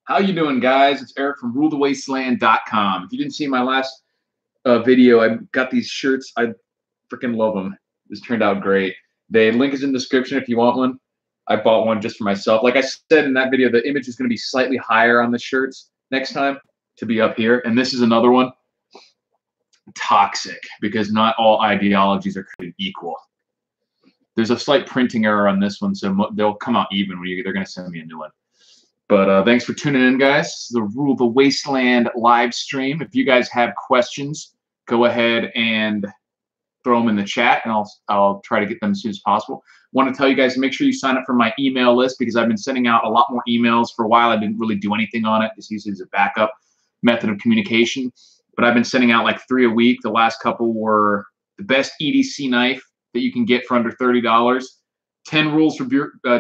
How you doing, guys? It's Eric from rulethewasteland.com. If you didn't see my last video, I got these shirts. I freaking love them. This turned out great. The link is in the description if you want one. I bought one just for myself. Like I said in that video, the image is going to be slightly higher on the shirts next time to be up here. And this is another one. Toxic, because not all ideologies are created equal. There's a slight printing error on this one, so they'll come out even when they're going to send me a new one. But thanks for tuning in, guys. The Rule the Wasteland live stream. If you guys have questions, go ahead and throw them in the chat, and I'll try to get them as soon as possible. Want to tell you guys to make sure you sign up for my email list, because I've been sending out a lot more emails. For a while, I didn't really do anything on it. Just use it as a backup method of communication. But I've been sending out like 3 a week. The last couple were the best EDC knife that you can get for under $30, 10 rules for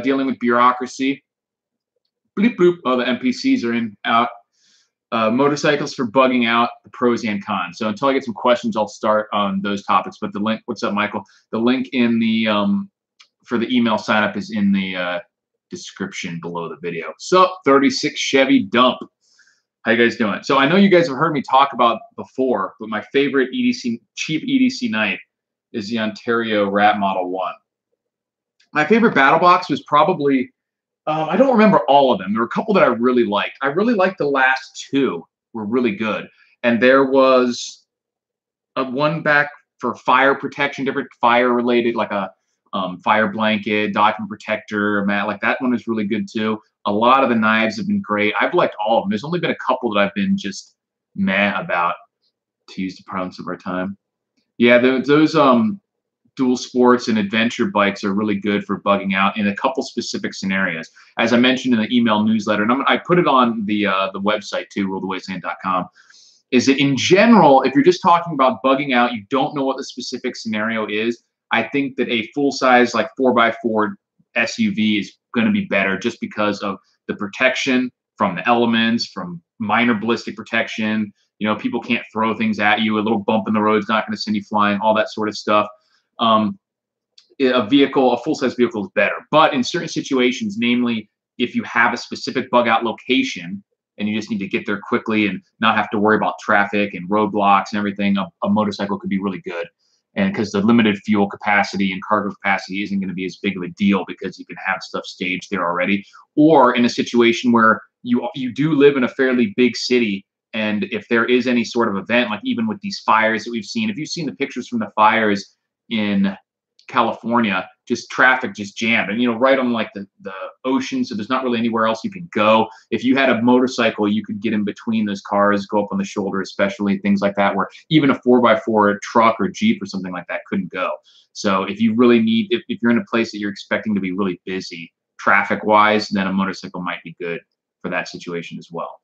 dealing with bureaucracy. Bloop, bloop. Oh, the NPCs are in, out. Motorcycles for bugging out, the pros and cons. So until I get some questions, I'll start on those topics. But the link, what's up, Michael? The link in the for the email sign up is in the description below the video. So 36 Chevy dump. How you guys doing? So I know you guys have heard me talk about before, but my favorite EDC, cheap EDC knife is the Ontario Rat Model 1. My favorite battle box was probably, I don't remember all of them. There were a couple that I really liked. I really liked the last 2, were really good. And there was one back for fire protection, different fire related, like a fire blanket, document protector, mat, like that one was really good too. A lot of the knives have been great. I've liked all of them. There's only been a couple that I've been just meh about, to use the parlance of our time. Yeah, those dual sports and adventure bikes are really good for bugging out in a couple specific scenarios. As I mentioned in the email newsletter, and I put it on the website too, rulethewasteland.com, is that in general, if you're just talking about bugging out, you don't know what the specific scenario is, I think that a full-size like 4x4 SUV is going to be better just because of the protection from the elements, from minor ballistic protection. You know, people can't throw things at you. A little bump in the road is not going to send you flying, all that sort of stuff. A full-size vehicle is better. But in certain situations, namely if you have a specific bug out location and you just need to get there quickly and not have to worry about traffic and roadblocks and everything, a motorcycle could be really good. And because the limited fuel capacity and cargo capacity isn't going to be as big of a deal because you can have stuff staged there already. Or in a situation where you do live in a fairly big city, and if there is any sort of event, like even with these fires that we've seen, if you've seen the pictures from the fires in California, just traffic just jammed, and right on like the ocean, so there's not really anywhere else you can go. If you had a motorcycle, you could get in between those cars, go up on the shoulder, especially things like that, where even a 4x4 truck or Jeep or something like that couldn't go. So if you really need, if you're in a place that you're expecting to be really busy traffic wise, then a motorcycle might be good for that situation as well.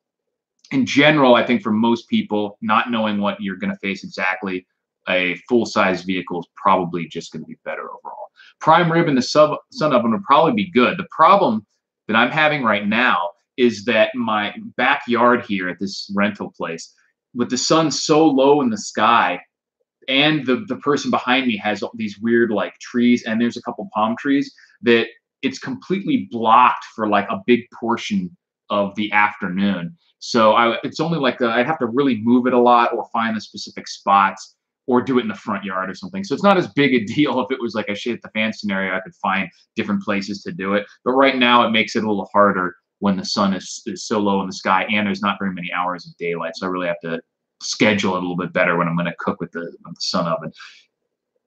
In general, I think for most people, not knowing what you're going to face exactly, a full-size vehicle is probably just going to be better overall. Prime rib and the sun oven would probably be good. The problem that I'm having right now is that my backyard here at this rental place, with the sun so low in the sky, and the person behind me has these weird like trees, and there's a couple palm trees, that it's completely blocked for like a big portion of the afternoon. So it's only like I'd have to really move it a lot or find the specific spots, or do it in the front yard or something. So it's not as big a deal if it was like a shit the fan scenario. I could find different places to do it. But right now it makes it a little harder when the sun is so low in the sky and there's not very many hours of daylight. So I really have to schedule it a little bit better when I'm going to cook with the sun oven.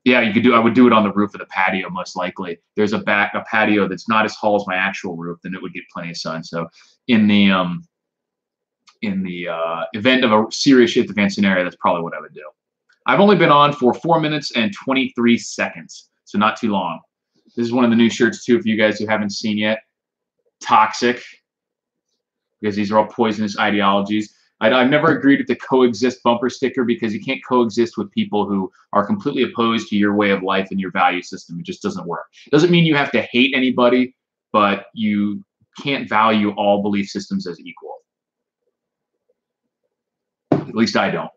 Yeah, I would do it on the roof of the patio most likely. There's a patio that's not as tall as my actual roof, then it would get plenty of sun. So in the event of a serious shit the fan scenario, that's probably what I would do. I've only been on for 4 minutes and 23 seconds, so not too long. This is one of the new shirts, too, for you guys who haven't seen yet. Toxic, because these are all poisonous ideologies. I've never agreed with the coexist bumper sticker, because you can't coexist with people who are completely opposed to your way of life and your value system. It just doesn't work. It doesn't mean you have to hate anybody, but you can't value all belief systems as equal. At least I don't.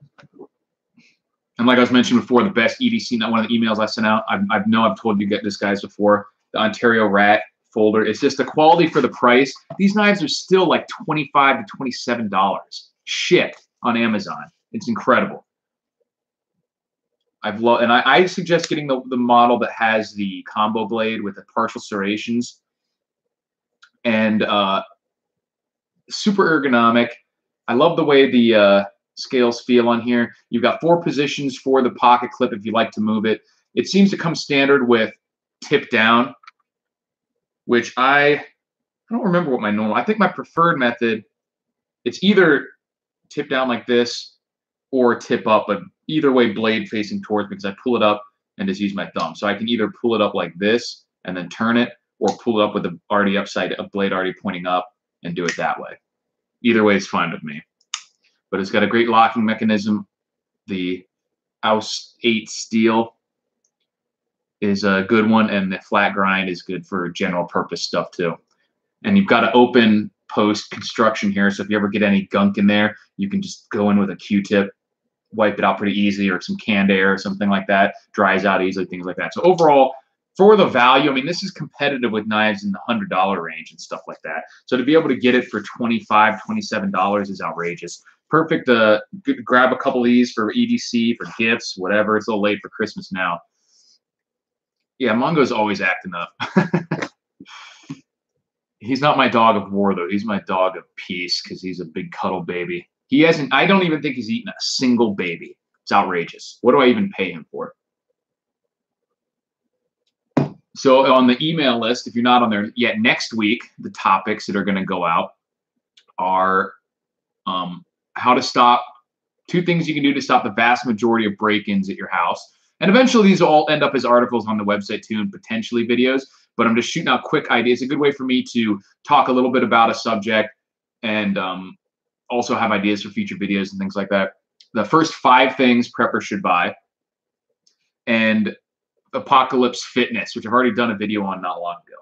And like I was mentioning before, the best EDC, one of the emails I sent out, I know I've told you this guys before, the Ontario Rat folder. It's just the quality for the price. These knives are still like $25 to $27 shipped on Amazon. It's incredible. I suggest getting the model that has the combo blade with the partial serrations and super ergonomic. I love the way the scales feel on here. You've got 4 positions for the pocket clip if you like to move it. It seems to come standard with tip down, which I don't remember what my normal. I think my preferred method, it's either tip down like this or tip up, but either way blade facing towards me because I pull it up and just use my thumb. So I can either pull it up like this and then turn it, or pull it up with the already upside, a blade already pointing up, and do it that way. Either way is fine with me. But it's got a great locking mechanism. The House 8 steel is a good one, and the flat grind is good for general purpose stuff too. And you've got an open post construction here, so if you ever get any gunk in there, you can just go in with a Q-tip, wipe it out pretty easy, or some canned air or something like that. Dries out easily, things like that. So overall, for the value, I mean, this is competitive with knives in the $100 range and stuff like that. So to be able to get it for $25, $27 is outrageous. Perfect. Grab a couple of these for EDC, for gifts, whatever. It's a little late for Christmas now. Yeah, Mungo's always acting up. He's not my dog of war, though. He's my dog of peace because he's a big cuddle baby. He hasn't. I don't even think he's eaten a single baby. It's outrageous. What do I even pay him for? So on the email list, if you're not on there yet, next week, the topics that are going to go out are how to stop, 2 things you can do to stop the vast majority of break-ins at your house. And eventually these will all end up as articles on the website too, and potentially videos. But I'm just shooting out quick ideas. It's a good way for me to talk a little bit about a subject and also have ideas for future videos and things like that. The first 5 things preppers should buy. And Apocalypse Fitness, which I've already done a video on not long ago.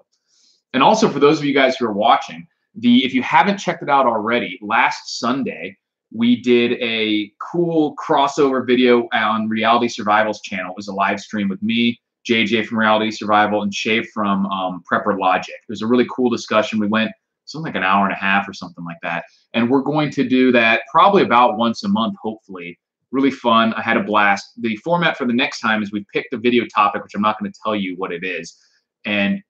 And also for those of you guys who are watching, if you haven't checked it out already, last Sunday, we did a cool crossover video on Reality Survival's channel. It was a live stream with me, JJ from Reality Survival, and Shay from Prepper Logic. It was a really cool discussion. We went something like an hour and a half or something like that. And we're going to do that probably about once a month, hopefully. Really fun. I had a blast. The format for the next time is we picked a video topic, which I'm not going to tell you what it is. And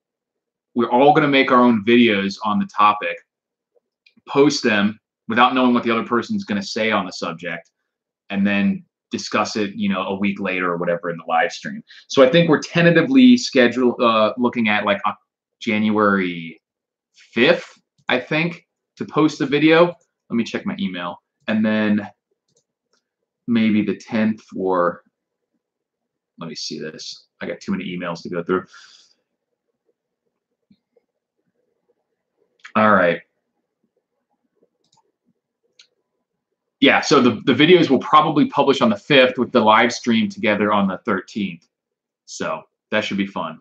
we're all going to make our own videos on the topic, post them without knowing what the other person's going to say on the subject, and then discuss it, you know, a week later or whatever in the live stream. So I think we're tentatively scheduled, looking at like January 5th, I think, to post the video. Let me check my email. And then maybe the 10th, or let me see this. I got too many emails to go through. All right. Yeah, so the videos will probably publish on the 5th with the live stream together on the 13th. So that should be fun.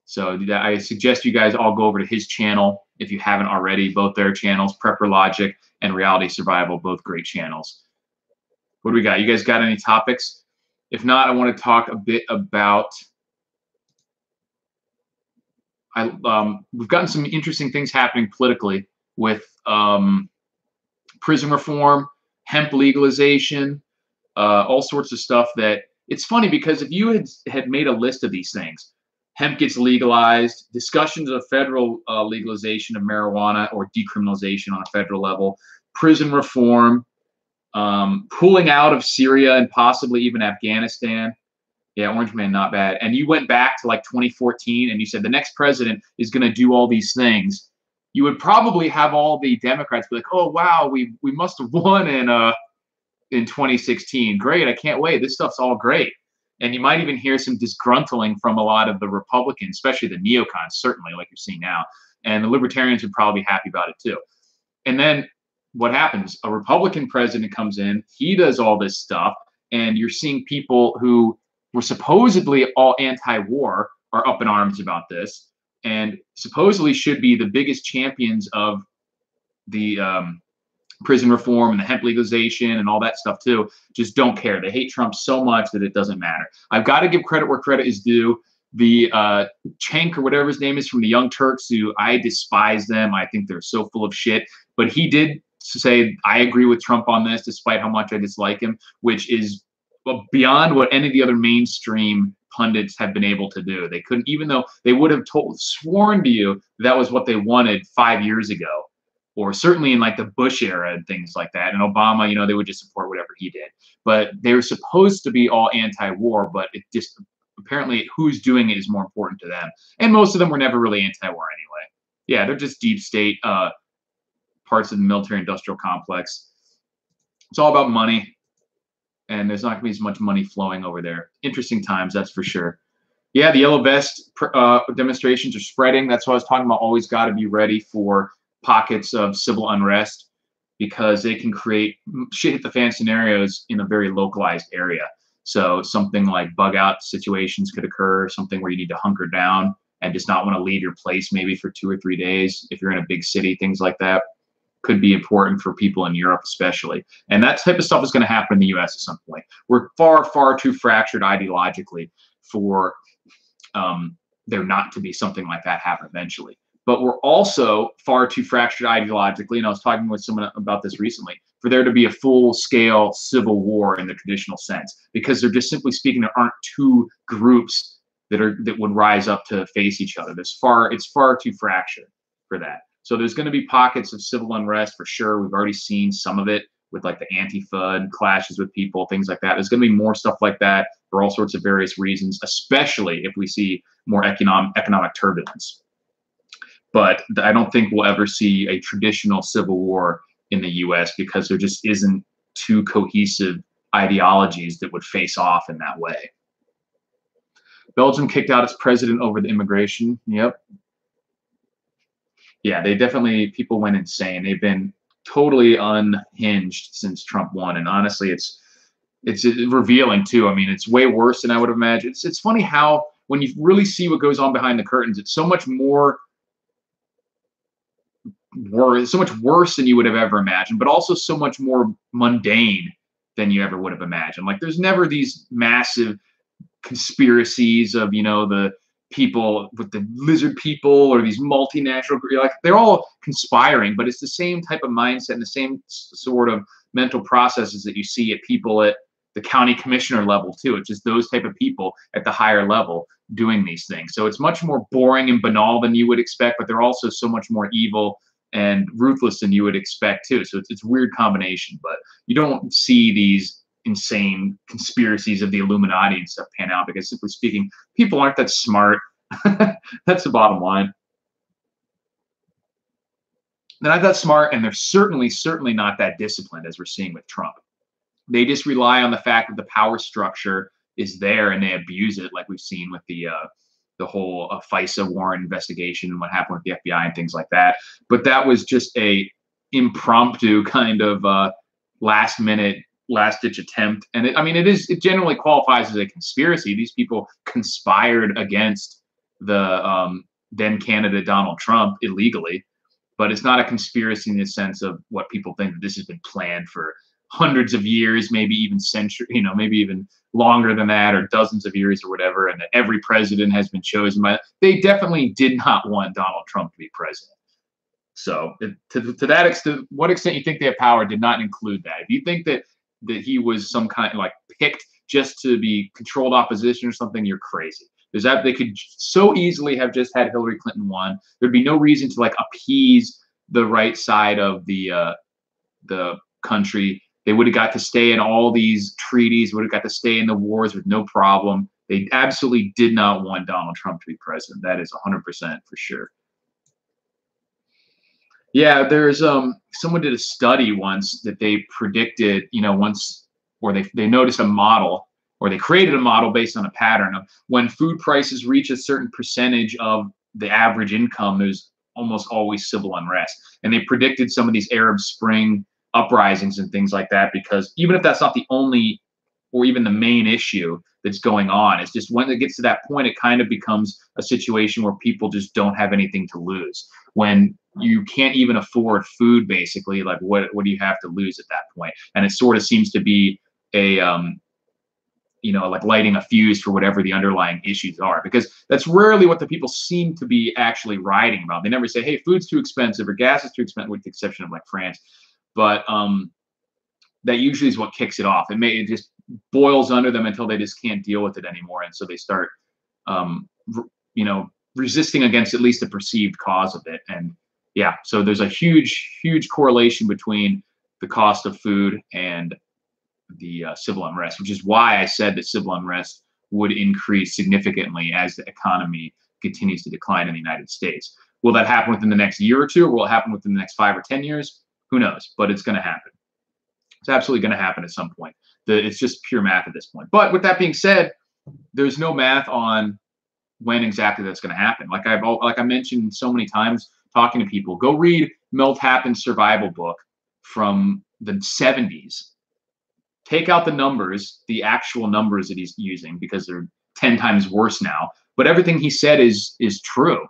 So I suggest you guys all go over to his channel if you haven't already. Both their channels, Prepper Logic and Reality Survival, both great channels. What do we got? You guys got any topics? If not, I want to talk a bit about. We've gotten some interesting things happening politically with prison reform, hemp legalization, all sorts of stuff. That it's funny because if you had made a list of these things, hemp gets legalized, discussions of federal legalization of marijuana or decriminalization on a federal level, prison reform, pulling out of Syria and possibly even Afghanistan. Yeah, Orange Man, not bad. And you went back to like 2014 and you said the next president is going to do all these things. You would probably have all the Democrats be like, oh, wow, we must have won in 2016. Great, I can't wait. This stuff's all great. And you might even hear some disgruntling from a lot of the Republicans, especially the neocons, certainly, like you're seeing now. And the Libertarians would probably be happy about it too. And then what happens? A Republican president comes in, he does all this stuff, and you're seeing people who were supposedly all anti-war are up in arms about this, and supposedly should be the biggest champions of the prison reform and the hemp legalization and all that stuff too, just don't care. They hate Trump so much that it doesn't matter. I've got to give credit where credit is due. the Cenk or whatever his name is from the Young Turks, who I despise them. I think they're so full of shit. But he did say, I agree with Trump on this, despite how much I dislike him, which is beyond what any of the other mainstream pundits have been able to do. They couldn't, even though they would have sworn to you that was what they wanted 5 years ago, or certainly in like the Bush era and things like that. And Obama, you know, they would just support whatever he did. But they were supposed to be all anti-war, but it just apparently who's doing it is more important to them. And most of them were never really anti-war anyway. Yeah, they're just deep state parts of the military-industrial complex. It's all about money. And there's not going to be as much money flowing over there. Interesting times, that's for sure. Yeah, the yellow vest demonstrations are spreading. That's what I was talking about. Always got to be ready for pockets of civil unrest, because they can create shit hit the fan scenarios in a very localized area. So something like bug out situations could occur, something where you need to hunker down and just not want to leave your place maybe for 2 or 3 days. If you're in a big city, things like that could be important for people in Europe especially. And that type of stuff is going to happen in the US at some point. We're far, far too fractured ideologically for there not to be something like that happen eventually. But we're also far too fractured ideologically, and I was talking with someone about this recently, for there to be a full-scale civil war in the traditional sense, because they're just simply speaking, there aren't two groups that would rise up to face each other. It's far too fractured for that. So there's going to be pockets of civil unrest for sure. We've already seen some of it with like the Antifa and clashes with people, things like that. There's going to be more stuff like that for all sorts of various reasons, especially if we see more economic turbulence. But I don't think we'll ever see a traditional civil war in the US, because there just isn't two cohesive ideologies that would face off in that way. Belgium kicked out its president over the immigration. Yep. Yeah, people went insane. They've been totally unhinged since Trump won. And honestly, it's revealing too. I mean, it's way worse than I would have imagined. It's funny how when you really see what goes on behind the curtains, it's so much worse than you would have ever imagined, but also so much more mundane than you ever would have imagined. Like, there's never these massive conspiracies of, you know, the people with the lizard people or these multinational, like, they're all conspiring, but it's the same type of mindset and the same sort of mental processes that you see at people at the county commissioner level too. It's just those type of people at the higher level doing these things. So it's much more boring and banal than you would expect, but they're also so much more evil and ruthless than you would expect too. So it's a weird combination, but you don't see these insane conspiracies of the Illuminati and stuff pan out, because simply speaking, people aren't that smart. That's the bottom line. They're not that smart, and they're certainly not that disciplined, as we're seeing with Trump. They just rely on the fact that the power structure is there, and they abuse it, like we've seen with the whole FISA warrant investigation and what happened with the FBI and things like that. But that was just a impromptu kind of last-ditch attempt. And it generally qualifies as a conspiracy. These people conspired against the then candidate Donald Trump illegally, but it's not a conspiracy in the sense of what people think, that this has been planned for hundreds of years, maybe even centuries, maybe even longer than that, or dozens of years or whatever, and that every president has been chosen by. They definitely did not want Donald Trump to be president. So to that extent, what extent you think they have power did not include that. If you think that he was some kind of like picked just to be controlled opposition or something, you're crazy. Because that they could so easily have just had Hillary Clinton won. There'd be no reason to like appease the right side of the country. They would have got to stay in all these treaties, would have got to stay in the wars with no problem. They absolutely did not want Donald Trump to be president. That is 100% for sure. Yeah, there's someone did a study once that they predicted, they noticed a model, or they created a model based on a pattern of when food prices reach a certain percentage of the average income, there's almost always civil unrest. And they predicted some of these Arab Spring uprisings and things like that, because even if that's not the only or even the main issue that's going on, it's just when it gets to that point, it kind of becomes a situation where people just don't have anything to lose. When you can't even afford food, basically, like what do you have to lose at that point? And it sort of seems to be a like lighting a fuse for whatever the underlying issues are, because that's rarely what the people seem to be actually writing about. They never say, hey, food's too expensive or gas is too expensive, with the exception of like France. But that usually is what kicks it off. It just boils under them until they just can't deal with it anymore. And so they start, resisting against at least the perceived cause of it. And yeah, so there's a huge correlation between the cost of food and the civil unrest, which is why I said that civil unrest would increase significantly as the economy continues to decline in the United States. Will that happen within the next year or two, or will it happen within the next 5 or 10 years? Who knows? But it's going to happen. It's absolutely going to happen at some point. It's just pure math at this point. But with that being said, there's no math on when exactly that's going to happen. Like I mentioned so many times talking to people, go read Mel Tappan's survival book from the 70s. Take out the numbers, the actual numbers that he's using, because they're 10 times worse now. But everything he said is true.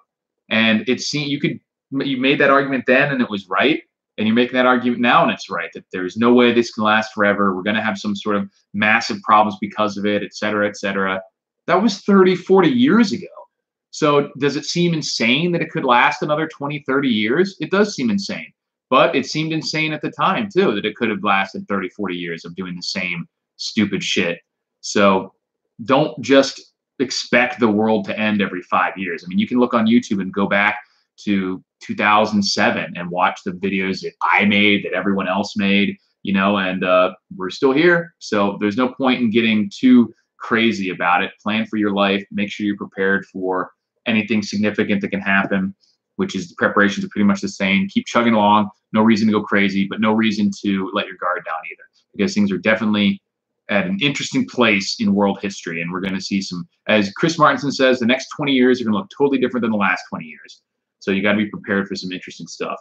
And you made that argument then and it was right. And you're making that argument now and it's right, that there's no way this can last forever. We're going to have some sort of massive problems because of it, et cetera, et cetera. That was 30, 40 years ago. So does it seem insane that it could last another 20, 30 years? It does seem insane. But it seemed insane at the time, too, that it could have lasted 30, 40 years of doing the same stupid shit. So don't just expect the world to end every 5 years. I mean, you can look on YouTube and go back to 2007 and watch the videos that I made, that everyone else made, and we're still here. So there's no point in getting too crazy about it. Plan for your life. Make sure you're prepared for anything significant that can happen, which is the preparations are pretty much the same. Keep chugging along. No reason to go crazy, but no reason to let your guard down either, because things are definitely at an interesting place in world history. And we're going to see some, as Chris Martinson says, the next 20 years are going to look totally different than the last 20 years. So you got to be prepared for some interesting stuff.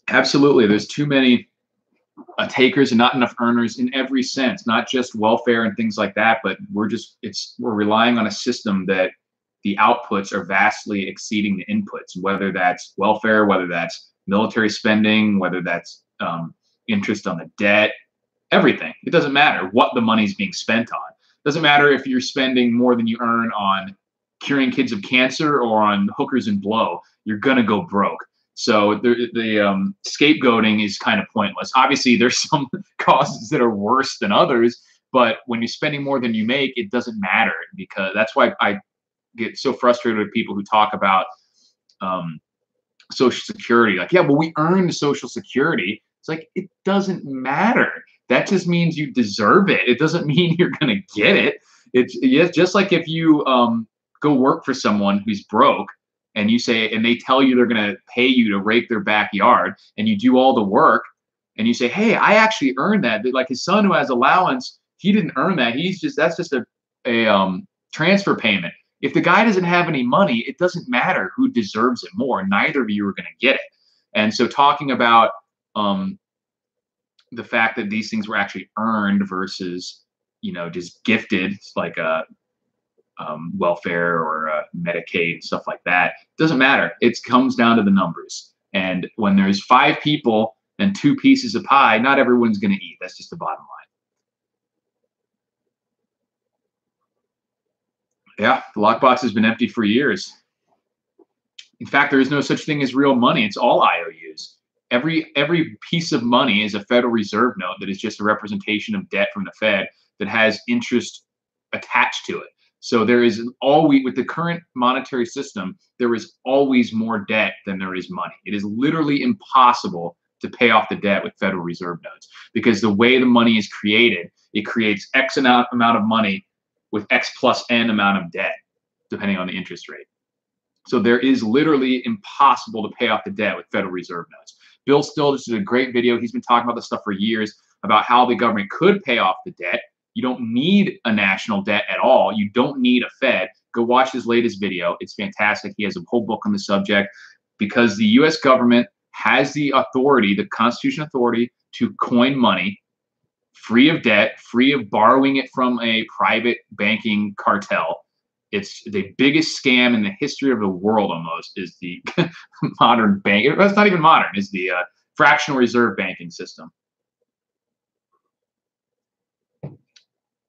Absolutely. There's too many takers and not enough earners in every sense, not just welfare and things like that, but we're relying on a system that the outputs are vastly exceeding the inputs, whether that's welfare, whether that's military spending, whether that's interest on the debt, everything. It doesn't matter what the money's being spent on. It doesn't matter if you're spending more than you earn on curing kids of cancer or on hookers and blow. You're going to go broke. So the scapegoating is kind of pointless. Obviously, there's some causes that are worse than others, but when you're spending more than you make, it doesn't matter, because that's why I get so frustrated with people who talk about Social Security. Like, yeah, well, we earned Social Security. It's like, it doesn't matter. That just means you deserve it. It doesn't mean you're going to get it. It's just like if you go work for someone who's broke, and they tell you they're going to pay you to rake their backyard, and you do all the work, and you say, hey, I actually earned that. Like his son who has allowance, he didn't earn that. That's just a transfer payment. If the guy doesn't have any money, it doesn't matter who deserves it more. Neither of you are going to get it. And so talking about the fact that these things were actually earned versus, just gifted, like welfare or Medicaid, stuff like that, doesn't matter. It comes down to the numbers. And when there's 5 people and 2 pieces of pie, not everyone's going to eat. That's just the bottom line. Yeah, the lockbox has been empty for years. In fact, there is no such thing as real money. It's all IOUs. Every piece of money is a Federal Reserve note that is just a representation of debt from the Fed that has interest attached to it. So there is always, with the current monetary system, there is always more debt than there is money. It is literally impossible to pay off the debt with Federal Reserve notes, because the way the money is created, it creates X amount of money with X plus N amount of debt, depending on the interest rate. So there is literally impossible to pay off the debt with Federal Reserve notes. Bill Still just did a great video. He's been talking about this stuff for years, about how the government could pay off the debt. You don't need a national debt at all. You don't need a Fed. Go watch his latest video. It's fantastic. He has a whole book on the subject, because the U.S. government has the authority, the constitutional authority, to coin money free of debt, free of borrowing it from a private banking cartel. It's the biggest scam in the history of the world, almost, is the modern bank. That's not even modern. It's the fractional reserve banking system.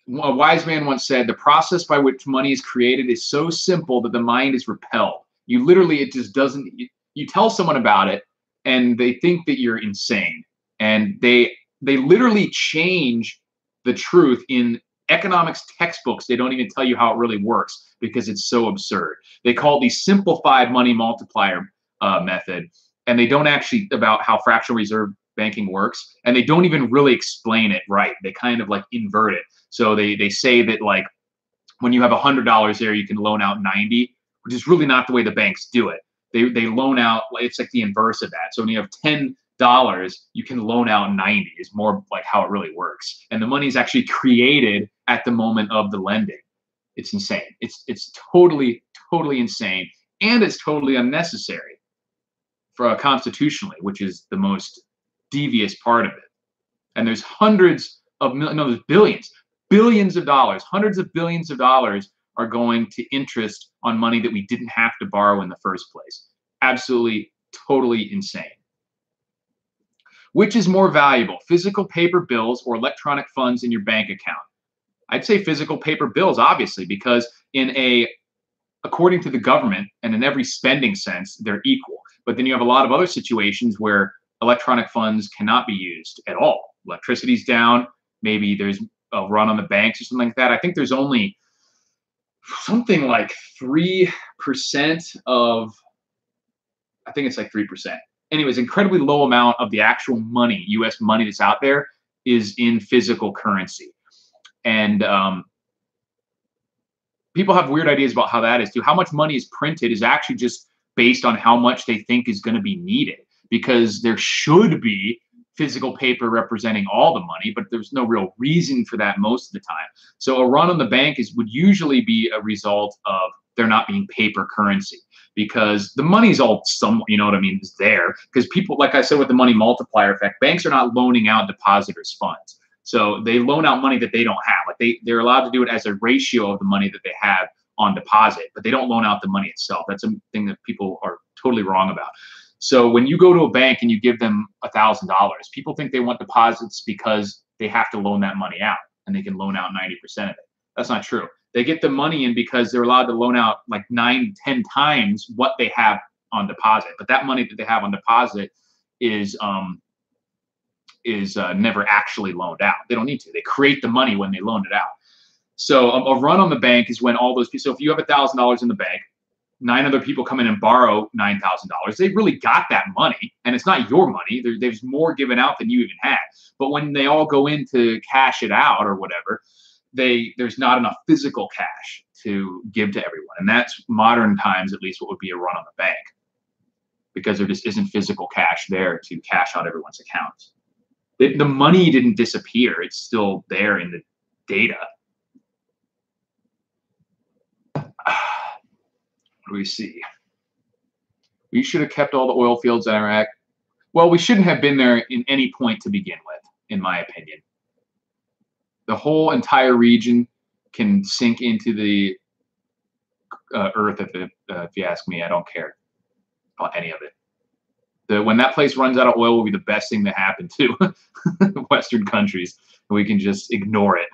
A wise man once said, the process by which money is created is so simple that the mind is repelled. You literally, it just doesn't, you tell someone about it and they think that you're insane. And they literally change the truth in economics textbooks. They don't even tell you how it really works because it's so absurd. They call it the simplified money multiplier method. And they don't actually about how fractional reserve banking works. And they don't even really explain it right. They kind of like invert it. So they say that like when you have $100 there, you can loan out 90, which is really not the way the banks do it. They loan out, it's like the inverse of that. So when you have $10, you can loan out 90 is more like how it really works. And the money is actually created at the moment of the lending. It's insane. It's totally insane. And it's totally unnecessary for constitutionally, which is the most devious part of it. And there's hundreds of there's billions of dollars, hundreds of billions of dollars are going to interest on money that we didn't have to borrow in the first place. Absolutely, totally insane. Which is more valuable, physical paper bills or electronic funds in your bank account? I'd say physical paper bills, obviously, because according to the government and in every spending sense, they're equal. But then you have a lot of other situations where electronic funds cannot be used at all. Electricity's down. Maybe there's a run on the banks or something like that. I think there's only something like 3% of, I think it's like 3%. Anyways, incredibly low amount of the actual money, U.S. money that's out there is in physical currency. And people have weird ideas about how that is too. How much money is printed is actually just based on how much they think is going to be needed, because there should be physical paper representing all the money, but there's no real reason for that most of the time. So a run on the bank would usually be a result of there not being paper currency, because the money's all somewhat, you know what I mean, is there. Because people, like I said with the money multiplier effect, banks are not loaning out depositors' funds. So they loan out money that they don't have. Like they're allowed to do it as a ratio of the money that they have on deposit, but they don't loan out the money itself. That's a thing that people are totally wrong about. So when you go to a bank and you give them $1,000, people think they want deposits because they have to loan that money out and they can loan out 90% of it. That's not true. They get the money in because they're allowed to loan out like 9, 10 times what they have on deposit. But that money that they have on deposit is never actually loaned out. They don't need to. They create the money when they loan it out. So a run on the bank is when all those people, so if you have $1,000 in the bank, 9 other people come in and borrow $9,000. They really got that money, and it's not your money. There's more given out than you even had. But when they all go in to cash it out or whatever, there's not enough physical cash to give to everyone. And that's modern times, at least, what would be a run on the bank, because there just isn't physical cash there to cash out everyone's accounts. The money didn't disappear. It's still there in the data. What do we see? We should have kept all the oil fields in Iraq. Well, we shouldn't have been there in any point to begin with, in my opinion. The whole entire region can sink into the earth if you ask me. I don't care about any of it. When that place runs out of oil will be the best thing to happen to Western countries. We can just ignore it.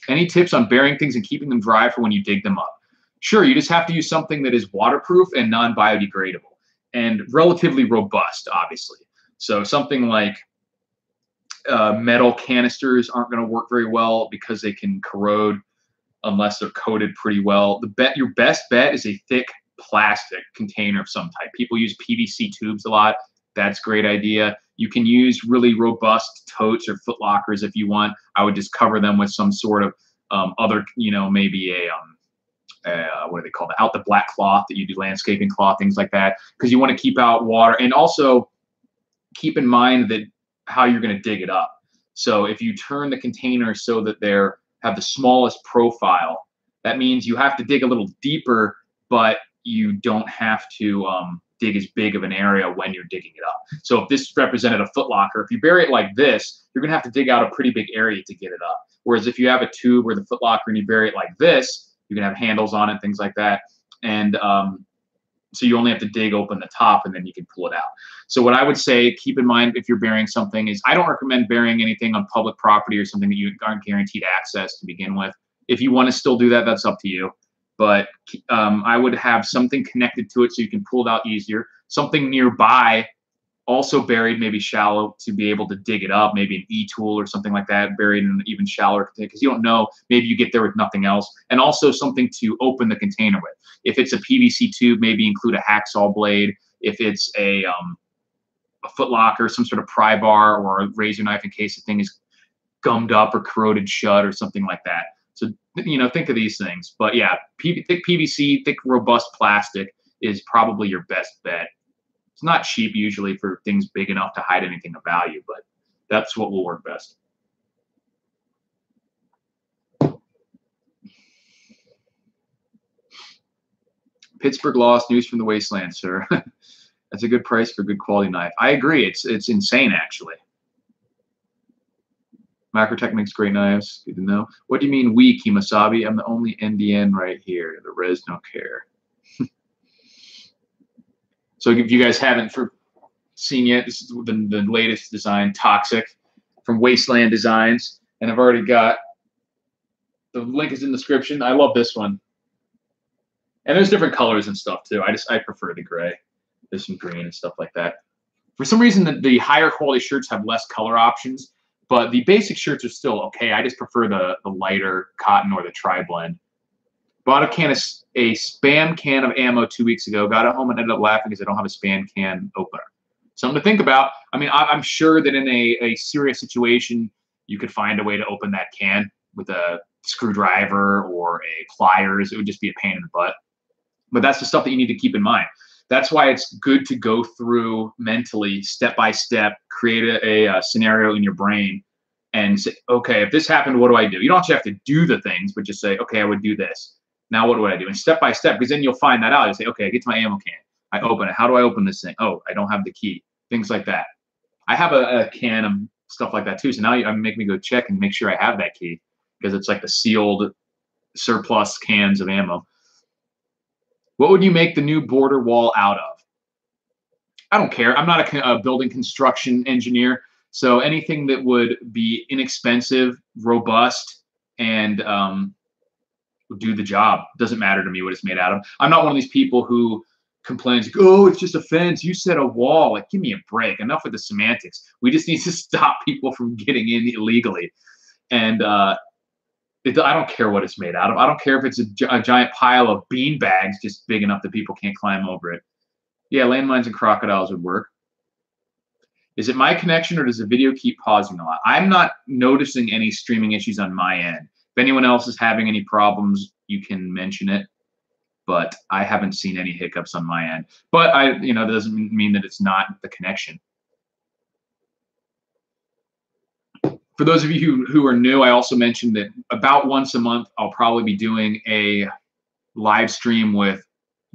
Any tips on burying things and keeping them dry for when you dig them up? Sure, you just have to use something that is waterproof and non-biodegradable and relatively robust, obviously. So something like metal canisters aren't going to work very well because they can corrode unless they're coated pretty well. Your best bet is a thick plastic container of some type. People use PVC tubes a lot. That's a great idea. You can use really robust totes or foot lockers if you want. I would just cover them with some sort of other, maybe what do they call it? Out the black cloth that you do, landscaping cloth, things like that, because you want to keep out water. And also keep in mind that how you're going to dig it up. So if you turn the container so that they have the smallest profile, that means you have to dig a little deeper, but you don't have to dig as big of an area when you're digging it up. So if this represented a foot locker, if you bury it like this, you're going to have to dig out a pretty big area to get it up. Whereas if you have a tube or the foot locker and you bury it like this, you can have handles on it, things like that. And So you only have to dig open the top and then you can pull it out. So what I would say, keep in mind if you're burying something, is I don't recommend burying anything on public property or something that you aren't guaranteed access to begin with. If you want to still do that, that's up to you. But I would have something connected to it so you can pull it out easier. Something nearby, also buried, maybe shallow, to be able to dig it up, maybe an e-tool or something like that, buried in an even shallower container, because you don't know, maybe you get there with nothing else. And also something to open the container with. If it's a PVC tube, maybe include a hacksaw blade. If it's a foot locker, some sort of pry bar or a razor knife in case the thing is gummed up or corroded shut or something like that. So, you know, think of these things. But yeah, thick PVC, thick, robust plastic is probably your best bet. It's not cheap usually for things big enough to hide anything of value, but that's what will work best. Pittsburgh lost, news from the Wasteland, sir. That's a good price for a good quality knife. I agree. It's insane, actually. Macrotech makes great knives. Good to know. What do you mean we, Kimasabi? I'm the only NDN right here. The res don't care. So if you guys haven't seen yet, this is the latest design, Toxic, from Wasteland Designs. And I've already got, the link is in the description. I love this one. And there's different colors and stuff too. I prefer the gray. There's some green and stuff like that. For some reason, the higher quality shirts have less color options, but the basic shirts are still okay. I just prefer the lighter cotton or the tri-blend. Bought a Spam can of ammo 2 weeks ago. Got it home and ended up laughing because I don't have a Spam can opener. Something to think about. I mean, I'm sure that in a serious situation, you could find a way to open that can with a screwdriver or a pliers. It would just be a pain in the butt. But that's the stuff that you need to keep in mind. That's why it's good to go through mentally, step by step, create a scenario in your brain and say, okay, if this happened, what do I do? You don't actually have to do the things, but just say, okay, I would do this. Now what do I do? And step by step, because then you'll find that out. You say, okay, I get to my ammo can. I open it. How do I open this thing? Oh, I don't have the key. Things like that. I have a can of stuff like that too. So now you make me go check and make sure I have that key, because it's like the sealed surplus cans of ammo. What would you make the new border wall out of? I don't care. I'm not a building construction engineer, so anything that would be inexpensive, robust, and do the job. Doesn't matter to me what it's made out of. I'm not one of these people who complains, oh, it's just a fence. You said a wall. Like, give me a break. Enough with the semantics. We just need to stop people from getting in illegally. And I don't care what it's made out of. I don't care if it's a giant pile of bean bags just big enough that people can't climb over it. Yeah, landmines and crocodiles would work. Is it my connection or does the video keep pausing a lot? I'm not noticing any streaming issues on my end. If anyone else is having any problems, you can mention it. But I haven't seen any hiccups on my end. But that doesn't mean that it's not the connection. For those of you who are new, I also mentioned that about once a month, I'll probably be doing a live stream with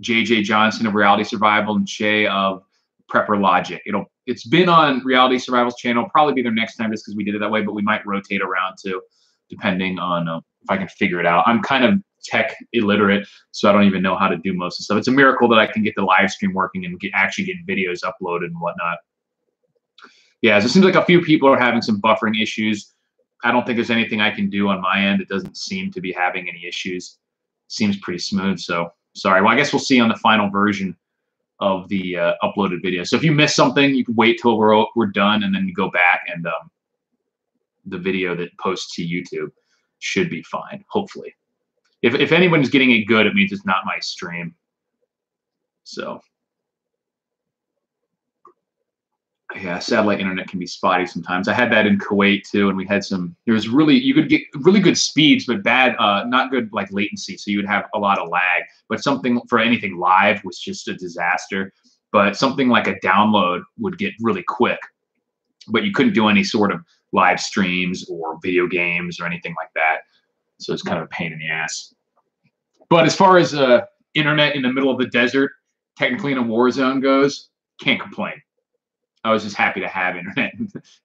JJ Johnson of Reality Survival and Shay of Prepper Logic. It's been on Reality Survival's channel. Probably be there next time just because we did it that way, but we might rotate around too, depending on if I can figure it out. I'm kind of tech illiterate, so I don't even know how to do most of the stuff. It's a miracle that I can get the live stream working and actually get videos uploaded and whatnot. Yeah, so it seems like a few people are having some buffering issues. I don't think there's anything I can do on my end. It doesn't seem to be having any issues. Seems pretty smooth, so sorry. Well, I guess we'll see on the final version of the uploaded video. So if you miss something, you can wait till we're done and then you go back and the video that posts to YouTube should be fine, hopefully. If anyone's getting it good, it means it's not my stream. So yeah, satellite internet can be spotty sometimes. I had that in Kuwait too, and we had you could get really good speeds, but bad, not good like latency. So you would have a lot of lag. But something for anything live was just a disaster. But something like a download would get really quick, but you couldn't do any sort of live streams or video games or anything like that. So it's kind of a pain in the ass. But as far as internet in the middle of the desert, technically in a war zone goes, can't complain. I was just happy to have internet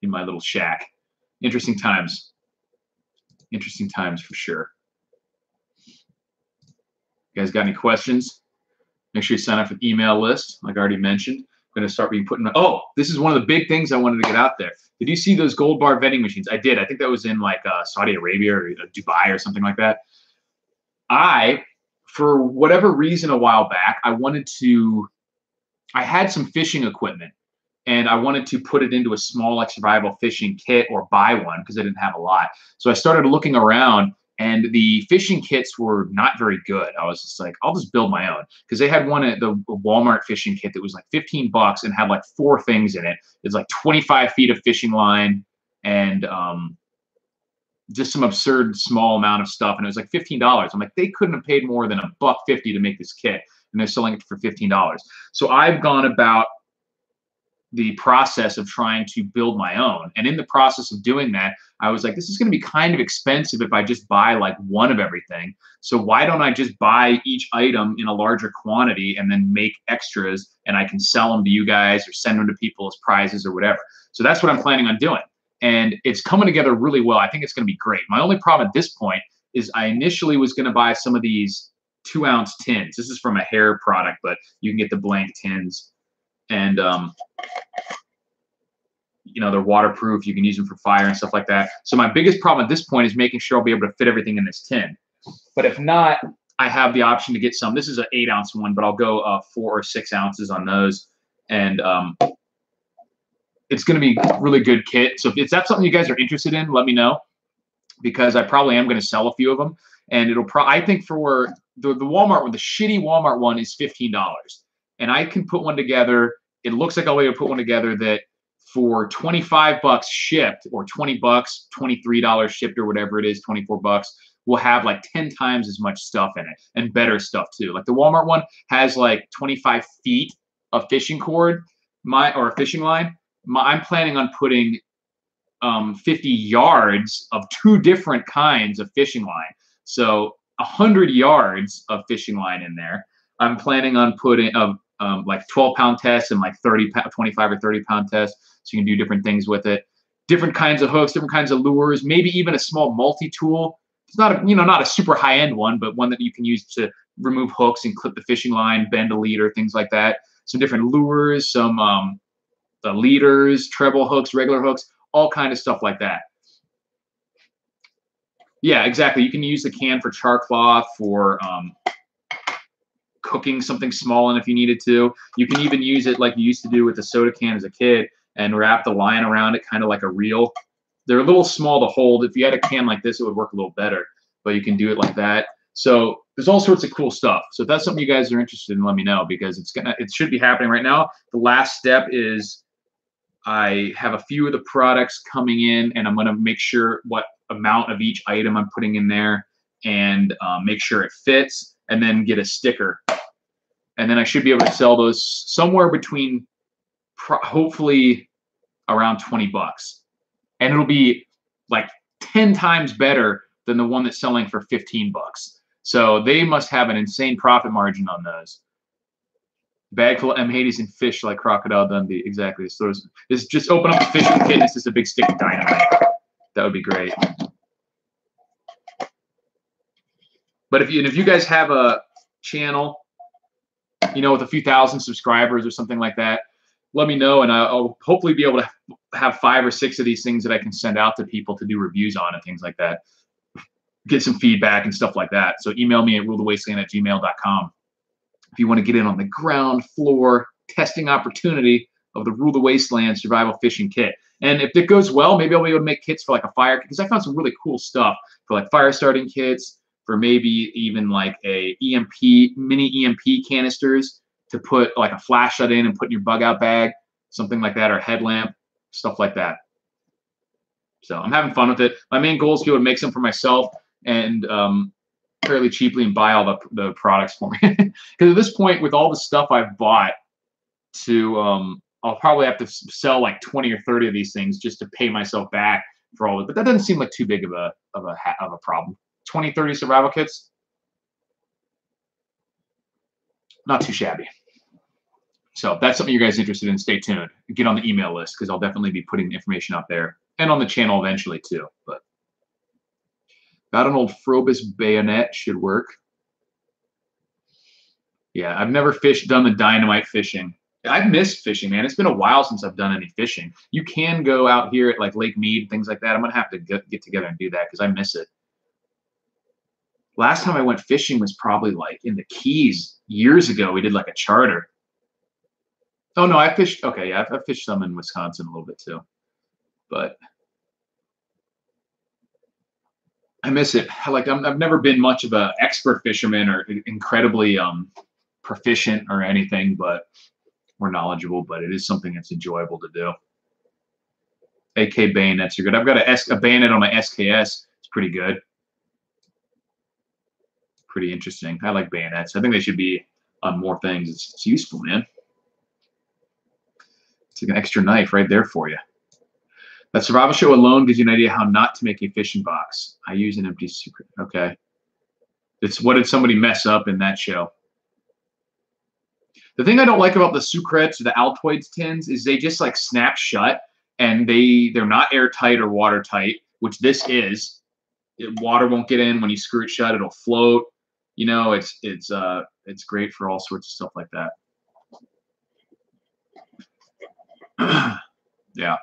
in my little shack. Interesting times. Interesting times for sure. You guys got any questions? Make sure you sign up for the email list, like I already mentioned. I'm going to start putting. Oh, this is one of the big things I wanted to get out there. Did you see those gold bar vending machines? I did. I think that was in like Saudi Arabia or Dubai or something like that. For whatever reason, a while back, I had some fishing equipment, and I wanted to put it into a small like survival fishing kit or buy one because I didn't have a lot. So I started looking around, and the fishing kits were not very good. I was just like, I'll just build my own, because they had one at the Walmart fishing kit that was like $15 and had like 4 things in it. It's like 25 feet of fishing line and just some absurd small amount of stuff, and it was like $15. I'm like, they couldn't have paid more than $1.50 to make this kit, and they're selling it for $15. So I've gone about the process of trying to build my own. And in the process of doing that, I was like, this is going to be kind of expensive if I just buy like one of everything. So why don't I just buy each item in a larger quantity and then make extras, and I can sell them to you guys or send them to people as prizes or whatever. So that's what I'm planning on doing. And it's coming together really well. I think it's going to be great. My only problem at this point is I initially was going to buy some of these 2-ounce tins. This is from a hair product, but you can get the blank tins. And you know, they're waterproof. You can use them for fire and stuff like that. So my biggest problem at this point is making sure I'll be able to fit everything in this tin. But if not, I have the option to get some. This is an 8-ounce one, but I'll go 4 or 6 ounces on those. And it's going to be a really good kit. So if that's something you guys are interested in, let me know, because I probably am going to sell a few of them. And it'll I think for the Walmart one, the shitty Walmart one is $15. And I can put one together. It looks like I'll be able to put one together that for $25 shipped, or $20, $23 shipped, or whatever it is, $24, will have like 10 times as much stuff in it, and better stuff too. Like the Walmart one has like 25 feet of fishing cord, or a fishing line. I'm planning on putting 50 yards of 2 different kinds of fishing line. So 100 yards of fishing line in there. I'm planning on putting like 12-pound tests and like 25 or 30-pound tests, so you can do different things with it. Different kinds of hooks, different kinds of lures, maybe even a small multi-tool. It's not not a super high-end one, but one that you can use to remove hooks and clip the fishing line, bend a leader, things like that. Some different lures, some the leaders, treble hooks, regular hooks, all kind of stuff like that. Yeah, exactly. You can use the can for char cloth, for cooking something small in if you needed to. You can even use it like you used to do with the soda can as a kid and wrap the line around it, kind of like a reel. They're a little small to hold. If you had a can like this, it would work a little better, but you can do it like that. So there's all sorts of cool stuff. So if that's something you guys are interested in, let me know, because it should be happening right now. The last step is I have a few of the products coming in, and I'm going to make sure what amount of each item I'm putting in there, and make sure it fits, and then get a sticker. And then I should be able to sell those somewhere between hopefully around $20. And it'll be like 10 times better than the one that's selling for $15. So they must have an insane profit margin on those. Bag full of M. Hades and fish like Crocodile Dundee. Exactly. So this just open up the fishing kit, and it's just a big stick of dynamite. That would be great. But if you guys have a channel, with a few thousand subscribers or something like that, let me know, and I'll hopefully be able to have 5 or 6 of these things that I can send out to people to do reviews on and things like that. Get some feedback and stuff like that. So email me at rulethewasteland@gmail.com if you want to get in on the ground floor testing opportunity of the Rule the Wasteland survival fishing kit. And if it goes well, maybe I'll be able to make kits for like a fire, because I found some really cool stuff for like fire starting kits, for maybe even like a mini EMP canisters to put like a flashlight in and put in your bug out bag, something like that, or a headlamp, stuff like that. So I'm having fun with it. My main goal is to be able to make some for myself and fairly cheaply, and buy all the products for me. Because at this point, with all the stuff I've bought, I'll probably have to sell like 20 or 30 of these things just to pay myself back for all of it. But that doesn't seem like too big of a problem. 20, 30 survival kits, not too shabby. So if that's something you guys are interested in, stay tuned. Get on the email list, because I'll definitely be putting information up there, and on the channel eventually too. But got an old Frobus bayonet, should work. Yeah, I've never done the dynamite fishing. I've missed fishing, man. It's been a while since I've done any fishing. You can go out here at like Lake Mead, things like that. I'm gonna have to get together and do that because I miss it. Last time I went fishing was probably like in the Keys years ago. We did like a charter. Oh no, I fished. Okay, yeah, I've fished some in Wisconsin a little bit too, but I miss it. Like I've never been much of an expert fisherman or incredibly proficient or anything, but more knowledgeable. But it is something that's enjoyable to do. AK bayonets are good. I've got a bayonet on my SKS. It's pretty good. Pretty interesting. I like bayonets. I think they should be on more things. It's useful, man. It's like an extra knife right there for you. That survival show alone gives you an idea how not to make a fishing box. I use an empty secret. Okay. It's what did somebody mess up in that show? The thing I don't like about the Sucrets or the Altoids tins is they just like snap shut and they're not airtight or watertight, which this is. Water won't get in when you screw it shut. It'll float. You know, it's great for all sorts of stuff like that. Yeah.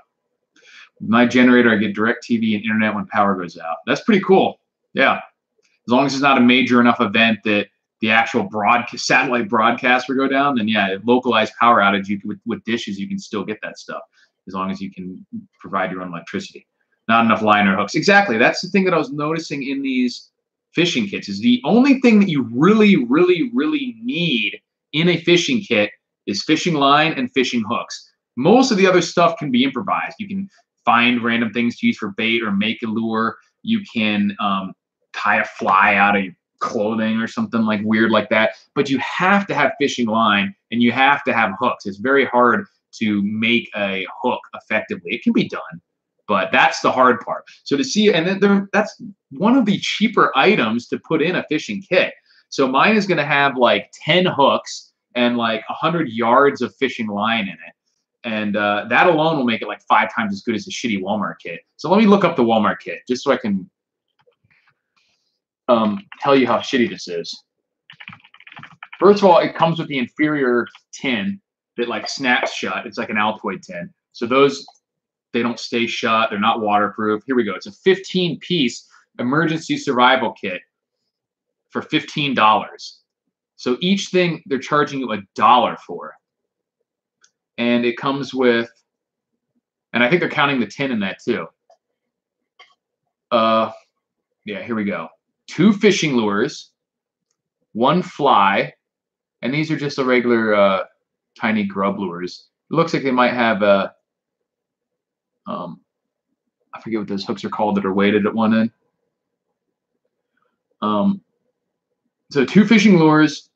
My generator, I get direct TV and internet when power goes out. That's pretty cool. Yeah. As long as it's not a major enough event that the actual satellite broadcaster go down, then yeah, localized power outage, with dishes, you can still get that stuff as long as you can provide your own electricity. Not enough liner hooks. Exactly. That's the thing that I was noticing in these fishing kits is the only thing that you really, really, really need in a fishing kit is fishing line and fishing hooks. Most of the other stuff can be improvised. You can find random things to use for bait or make a lure. You can tie a fly out of your clothing or something like weird like that. But you have to have fishing line and you have to have hooks. It's very hard to make a hook effectively. It can be done, but that's the hard part. So to see, and then that's one of the cheaper items to put in a fishing kit. So mine is going to have like 10 hooks and like 100 yards of fishing line in it. And that alone will make it like 5 times as good as a shitty Walmart kit. So let me look up the Walmart kit just so I can tell you how shitty this is. First of all, it comes with the inferior tin that like snaps shut. It's like an Altoid tin. So those, they don't stay shut. They're not waterproof. Here we go. It's a 15-piece emergency survival kit for $15. So each thing they're charging you $1 for. And it comes with, and I think they're counting the tin in that too. Yeah, here we go. 2 fishing lures, 1 fly, and these are just a regular tiny grub lures. It looks like they might have a, I forget what those hooks are called that are weighted at one end. So 2 fishing lures,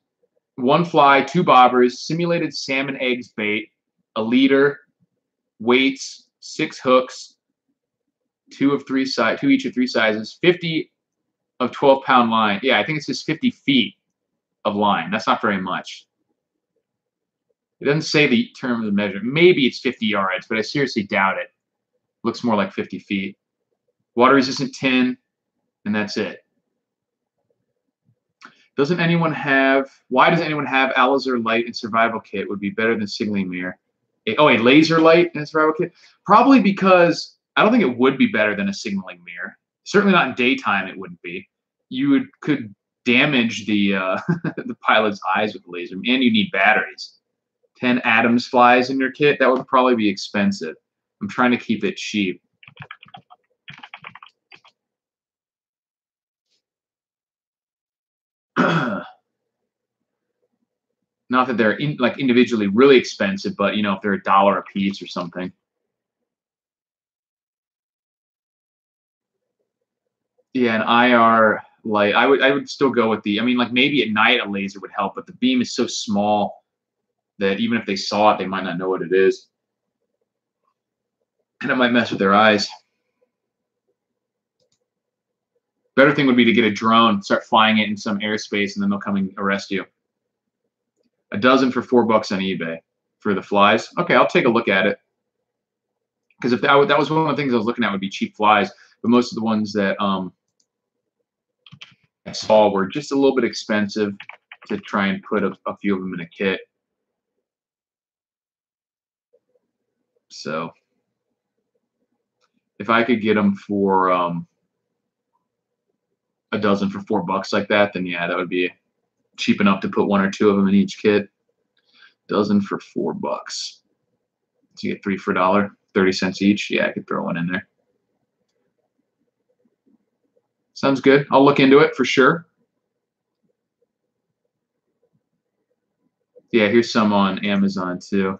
1 fly, 2 bobbers, simulated salmon eggs bait, a leader, weights, 6 hooks, 2 each of 3 sizes, 50 of 12-pound line. Yeah, I think it's just 50 feet of line. That's not very much. It doesn't say the term of the measure. Maybe it's 50 yards, but I seriously doubt it. Looks more like 50 feet. Water-resistant tin, and that's it. Doesn't anyone have, why doesn't anyone have Alizar light and survival kit would be better than signaling mirror? A laser light and a survival kit? Probably because I don't think it would be better than a signaling mirror. Certainly not in daytime it wouldn't be. You could damage the the pilot's eyes with the laser, and you need batteries. 10 Adams flies in your kit, that would probably be expensive. I'm trying to keep it cheap. Not that they're individually really expensive, but you know, if they're $1 a piece or something. Yeah, an IR light. I would still go with the. I mean, like maybe at night a laser would help, but the beam is so small that even if they saw it, they might not know what it is, and it might mess with their eyes. Better thing would be to get a drone, start flying it in some airspace, and then they'll come and arrest you. A dozen for $4 on eBay for the flies. Okay, I'll take a look at it. Because if that was one of the things I was looking at would be cheap flies, but most of the ones that I saw were just a little bit expensive. to try and put a few of them in a kit. So if I could get them for a dozen for $4 like that, then yeah, that would be cheap enough to put 1 or 2 of them in each kit. Dozen for $4. So you get 3 for $1, 30 cents each. Yeah, I could throw one in there. Sounds good. I'll look into it for sure. Yeah, here's some on Amazon too.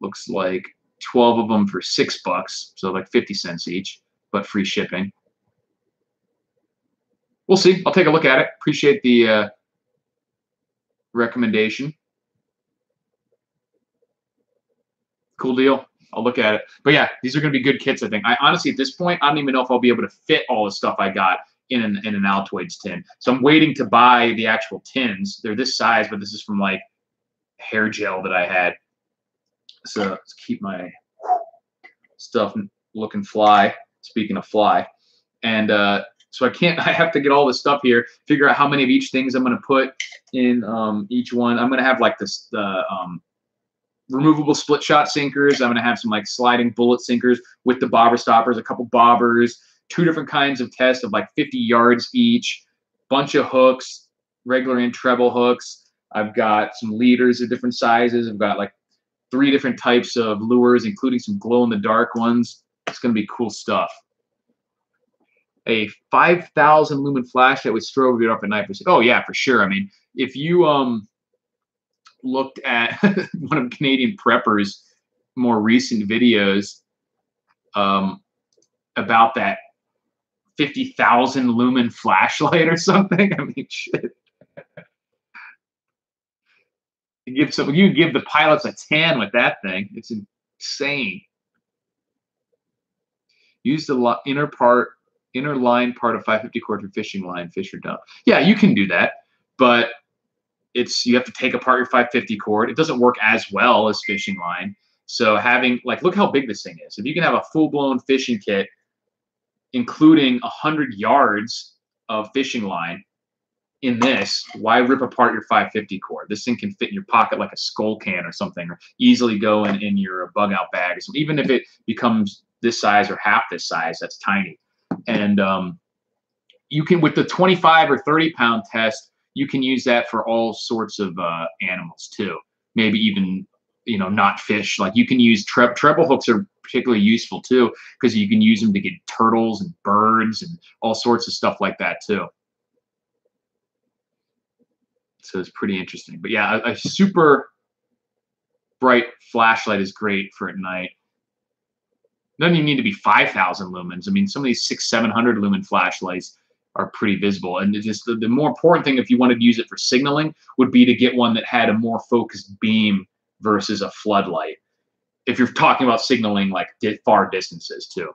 Looks like 12 of them for $6, so like 50 cents each, but free shipping. We'll see. I'll take a look at it. Appreciate the recommendation. Cool deal. I'll look at it. But yeah, these are going to be good kits, I think. I honestly, at this point, I don't even know if I'll be able to fit all the stuff I got in an Altoids tin. So I'm waiting to buy the actual tins. They're this size, but this is from like hair gel that I had. So let's keep my stuff looking fly. Speaking of fly. And so I have to get all this stuff here, figure out how many of each things I'm going to put in each one. I'm going to have like this, removable split shot sinkers. I'm going to have some like sliding bullet sinkers with the bobber stoppers, a couple bobbers, 2 different kinds of tests of like 50 yards each, bunch of hooks, regular and treble hooks. I've got some leaders of different sizes. I've got like 3 different types of lures, including some glow-in-the-dark ones. It's going to be cool stuff. A 5,000 lumen flashlight with strobe it up at night. Oh yeah, for sure. I mean, if you looked at one of Canadian Prepper's more recent videos about that 50,000 lumen flashlight or something, I mean, shit. You give the pilots a 10 with that thing. It's insane. Use the inner line part of 550 cord for fishing line, fish or dump. Yeah, you can do that, but you have to take apart your 550 cord. It doesn't work as well as fishing line. So having, like, look how big this thing is. If you can have a full-blown fishing kit, including 100 yards of fishing line in this, why rip apart your 550 cord? This thing can fit in your pocket like a skull can or something, or easily go in your bug out bag or something. Even if it becomes this size or half this size, that's tiny. And you can, with the 25 or 30 pound test, you can use that for all sorts of animals too. Maybe even, not fish. Like you can use treble hooks are particularly useful too, because you can use them to get turtles and birds and all sorts of stuff like that too. So it's pretty interesting. But yeah, a super bright flashlight is great for at night. It doesn't even need to be 5,000 lumens. I mean, some of these 600-700 lumen flashlights are pretty visible. And it's just the more important thing, if you wanted to use it for signaling, would be to get one that had a more focused beam versus a floodlight. If you're talking about signaling like far distances too.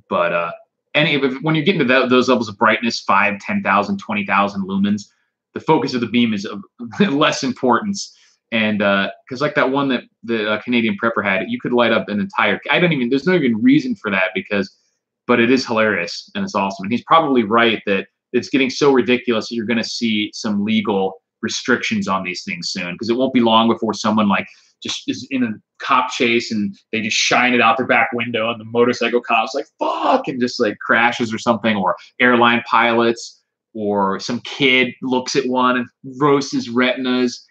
But when you get into those levels of brightness, 5, 10,000, 20,000 lumens, the focus of the beam is of less importance. And because like that one that the Canadian Prepper had, you could light up an entire. There's no even reason for that but it is hilarious and it's awesome. And he's probably right that it's getting so ridiculous that you're going to see some legal restrictions on these things soon, because it won't be long before someone like just is in a cop chase and they just shine it out their back window and the motorcycle cop's like, fuck, and just like crashes or something, or airline pilots, or some kid looks at one and roasts his retinas.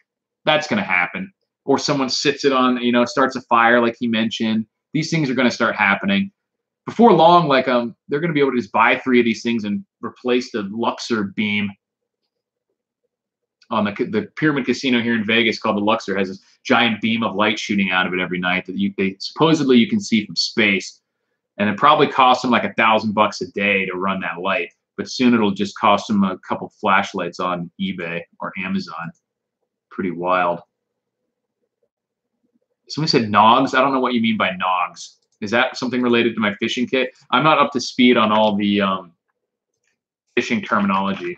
That's going to happen. Or someone sits it on, starts a fire like he mentioned. These things are going to start happening. Before long, like they're going to be able to just buy 3 of these things and replace the Luxor beam on the Pyramid Casino here in Vegas called the Luxor. Has this giant beam of light shooting out of it every night that supposedly you can see from space. And it probably costs them like $1,000 a day to run that light. But soon it'll just cost them a couple flashlights on eBay or Amazon. Pretty wild. Somebody said nogs. I don't know what you mean by nogs. Is that something related to my fishing kit? I'm not up to speed on all the fishing terminology.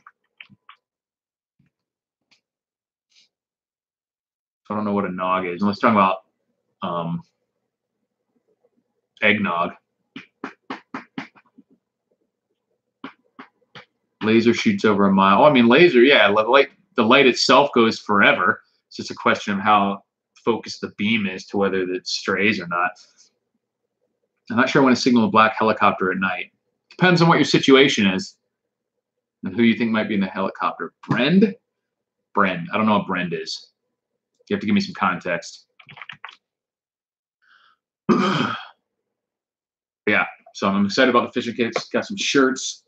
I don't know what a nog is. Let's talk about eggnog. Laser shoots over a mile. Oh, I mean, laser, yeah. The light itself goes forever. It's just a question of how focused the beam is to whether it strays or not. I'm not sure I want to signal a black helicopter at night. Depends on what your situation is and who you think might be in the helicopter. Brend? Brend. I don't know what Brend is. You have to give me some context. Yeah, so I'm excited about the fishing kits. Got some shirts.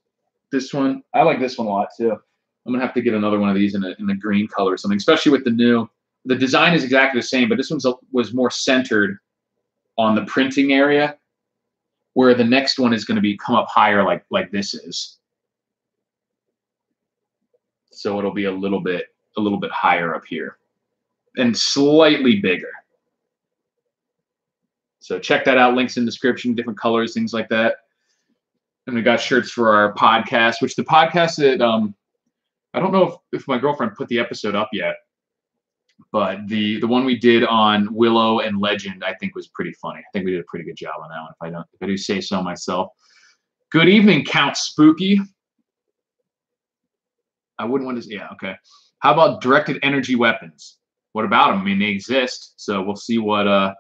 This one, I like this one a lot too. I'm gonna have to get another one of these in a green color or something, especially with the new. The design is exactly the same, but this one was more centered on the printing area, where the next one is going to be come up higher like this is. So it'll be a little bit higher up here and slightly bigger. So check that out. Links in the description, different colors, things like that. And we got shirts for our podcast, which the podcast that I don't know if my girlfriend put the episode up yet, but the one we did on Willow and Legend, I think was pretty funny. I think we did a pretty good job on that one, if I do say so myself. Good evening, Count Spooky. I wouldn't want to. Yeah, okay. How about directed energy weapons? What about them? I mean, they exist, so we'll see what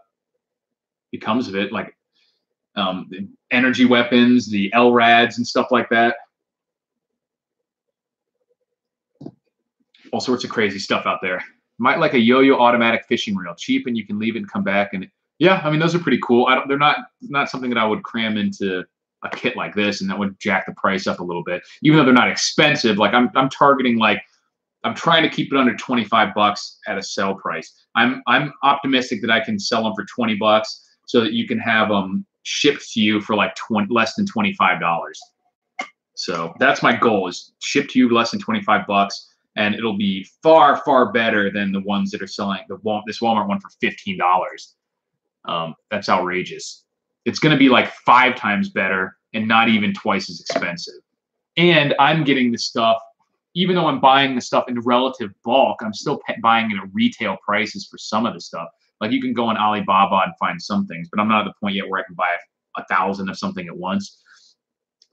becomes of it. Like the energy weapons, the LRADs, and stuff like that. All sorts of crazy stuff out there. Might like a yo-yo automatic fishing reel, cheap, and you can leave it and come back. And yeah, I mean, those are pretty cool. They're not something that I would cram into a kit like this, and that would jack the price up a little bit. Even though they're not expensive, like I'm targeting I'm trying to keep it under $25 at a sell price. I'm optimistic that I can sell them for $20 so that you can have them shipped to you for like less than $25. So that's my goal, is shipped to you less than $25. And it'll be far, far better than the ones that are selling this Walmart one for $15. That's outrageous. It's going to be like 5 times better and not even twice as expensive. And I'm getting the stuff, even though I'm buying the stuff in relative bulk, I'm still buying it at retail prices for some of the stuff. Like you can go on Alibaba and find some things, but I'm not at the point yet where I can buy 1,000 of something at once.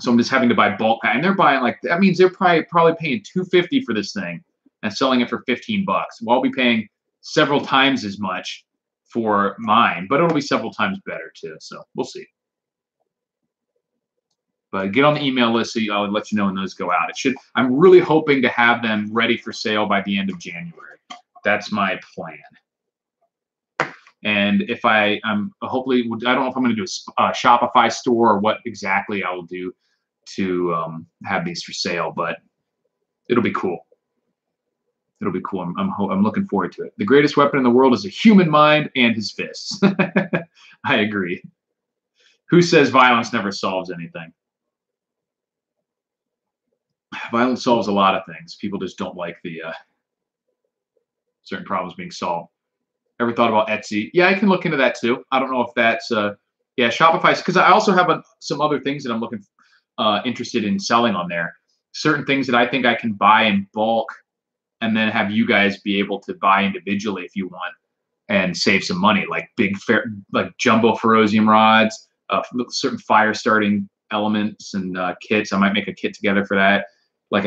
So I'm just having to buy bulk, and they're buying that means they're probably paying $250 for this thing and selling it for $15. Well, I'll be paying several times as much for mine, but it'll be several times better too. So we'll see. But get on the email list so I'll let you know when those go out. I'm really hoping to have them ready for sale by the end of January. That's my plan. And if I'm hopefully, I don't know if I'm going to do a Shopify store or what exactly I will do to have these for sale, but it'll be cool. It'll be cool. I'm looking forward to it. The greatest weapon in the world is a human mind and his fists. I agree. Who says violence never solves anything? Violence solves a lot of things. People just don't like the certain problems being solved. Ever thought about Etsy? Yeah, I can look into that too. I don't know if that's yeah, Shopify, because I also have some other things that I'm looking interested in selling on there. Certain things that I think I can buy in bulk and then have you guys be able to buy individually if you want and save some money, like like jumbo ferrosium rods, certain fire starting elements and kits. I might make a kit together for that, like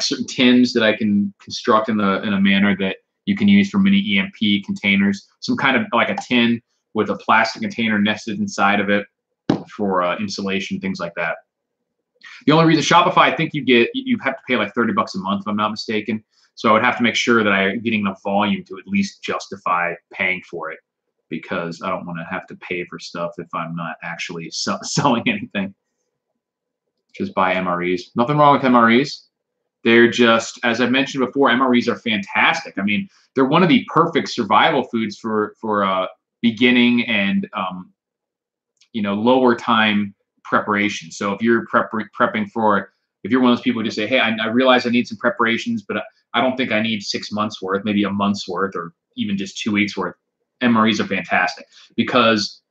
certain tins that I can construct in a manner that you can use for mini EMP containers. Some kind of like a tin with a plastic container nested inside of it for insulation, things like that. The only reason Shopify, I think you have to pay like $30 a month if I'm not mistaken. So I would have to make sure that I'm getting enough volume to at least justify paying for it, because I don't want to have to pay for stuff if I'm not actually selling anything. Just buy MREs. Nothing wrong with MREs. They're just, as I mentioned before, MREs are fantastic. I mean, they're one of the perfect survival foods for beginning and lower time preparation. So if you're prepping for, if you're one of those people who just say, hey, I realize I need some preparations, but I don't think I need 6 months worth, maybe a month's worth, or even just 2 weeks worth. MREs are fantastic because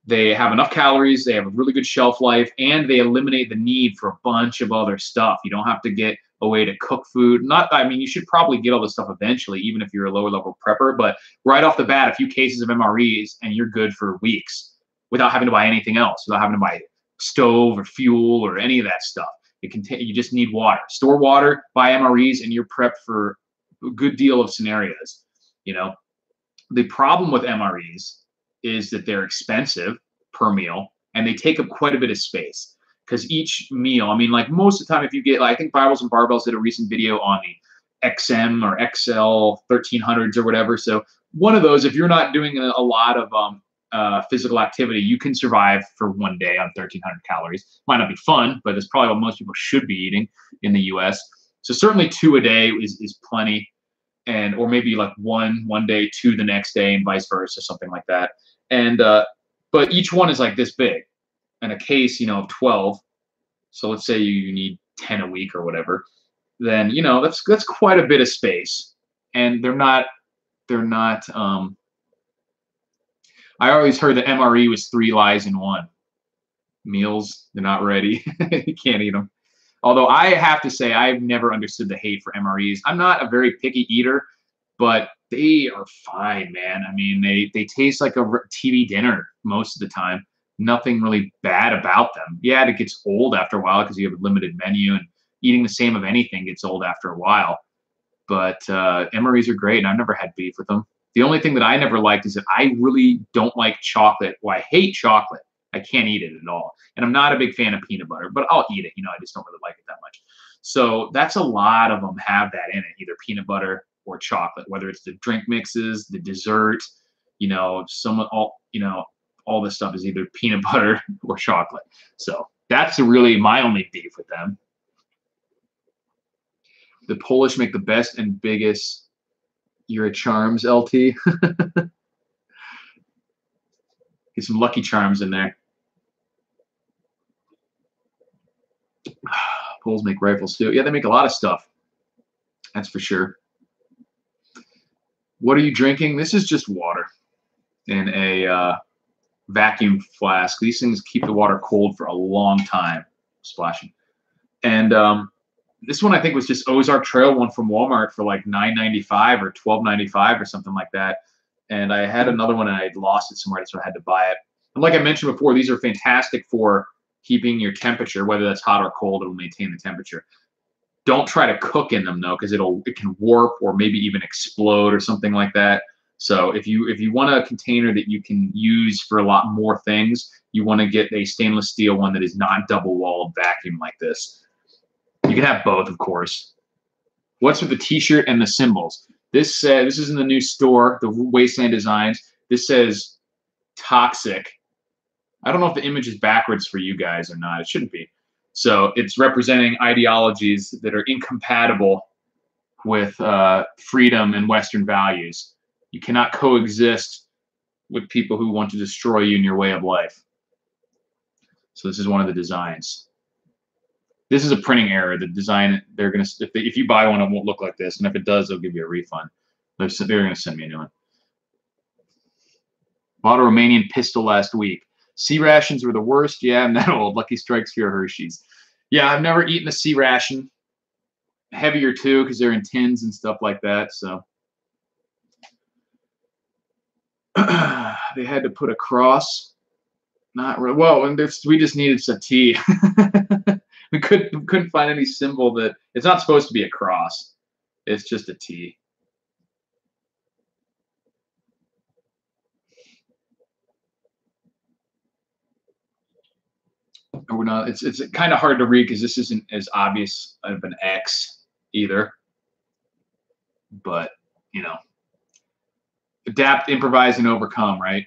they have enough calories, they have a really good shelf life, and they eliminate the need for a bunch of other stuff. You don't have to get a way to cook food. I mean, you should probably get all this stuff eventually, even if you're a lower level prepper, but right off the bat, a few cases of MREs and you're good for weeks without having to buy anything else, without having to buy stove or fuel or any of that stuff. You just need water. Store water, buy MREs, and you're prepped for a good deal of scenarios. You know, the problem with MREs is that they're expensive per meal, and they take up quite a bit of space. Because each meal, I mean, like most of the time, if you get, like, I think Bibles and Barbells did a recent video on the XM or XL 1300s or whatever. So one of those, if you're not doing a lot of physical activity, you can survive for one day on 1,300 calories. Might not be fun, but it's probably what most people should be eating in the U.S. So certainly 2 a day is plenty, and or maybe like one day, 2 the next day, and vice versa, something like that. And but each one is like this big, and a case, you know, of 12. So let's say you need 10 a week or whatever. Then, you know, that's quite a bit of space, and they're not. I always heard that MRE was 3 lies in 1. Meals, they're not ready. You can't eat them. Although I have to say, I've never understood the hate for MREs. I'm not a very picky eater, but they are fine, man. I mean, they taste like a TV dinner most of the time. Nothing really bad about them. Yeah, it gets old after a while because you have a limited menu, and eating the same of anything gets old after a while. But MREs are great, and I've never had beef with them. The only thing that I never liked is that I really don't like chocolate. Well, I hate chocolate. I can't eat it at all. And I'm not a big fan of peanut butter, but I'll eat it. You know, I just don't really like it that much. So that's a lot of them have that in it, either peanut butter or chocolate, whether it's the drink mixes, the dessert, you know, all this stuff is either peanut butter or chocolate. So that's really my only beef with them. The Polish make the best and biggest You're a Charms, LT. Get some Lucky Charms in there. Poles make rifles too. Yeah, they make a lot of stuff. That's for sure. What are you drinking? This is just water in a vacuum flask. These things keep the water cold for a long time. Splashing. And this one I think was just Ozark Trail one from Walmart for like $9.95 or $12.95 or something like that. And I had another one and I lost it somewhere, so I had to buy it. And like I mentioned before, these are fantastic for keeping your temperature, whether that's hot or cold. It'll maintain the temperature. Don't try to cook in them though, because it can warp or maybe even explode or something like that. So if you want a container that you can use for a lot more things, you want to get a stainless steel one that is not double-walled vacuum like this. You can have both, of course. What's with the T-shirt and the symbols? This is in the new store, the Wasteland Designs. This says toxic. I don't know if the image is backwards for you guys or not. It shouldn't be. So it's representing ideologies that are incompatible with freedom and Western values. You cannot coexist with people who want to destroy you and your way of life. So this is one of the designs. This is a printing error. The design, they're going to, if you buy one, it won't look like this. And if it does, they'll give you a refund. They're going to send me a new one. Bought a Romanian pistol last week. Sea rations were the worst. Yeah, I'm that old. Lucky Strikes for your Hershey's. Yeah, I've never eaten a sea ration. Heavier too, because they're in tins and stuff like that. So they had to put a cross. Not really. Well, and we just needed some tea. We couldn't find any symbol that it's not supposed to be a cross. It's just a T. Or we're not. It's kind of hard to read because this isn't as obvious of an X either. But you know, adapt, improvise, and overcome, right?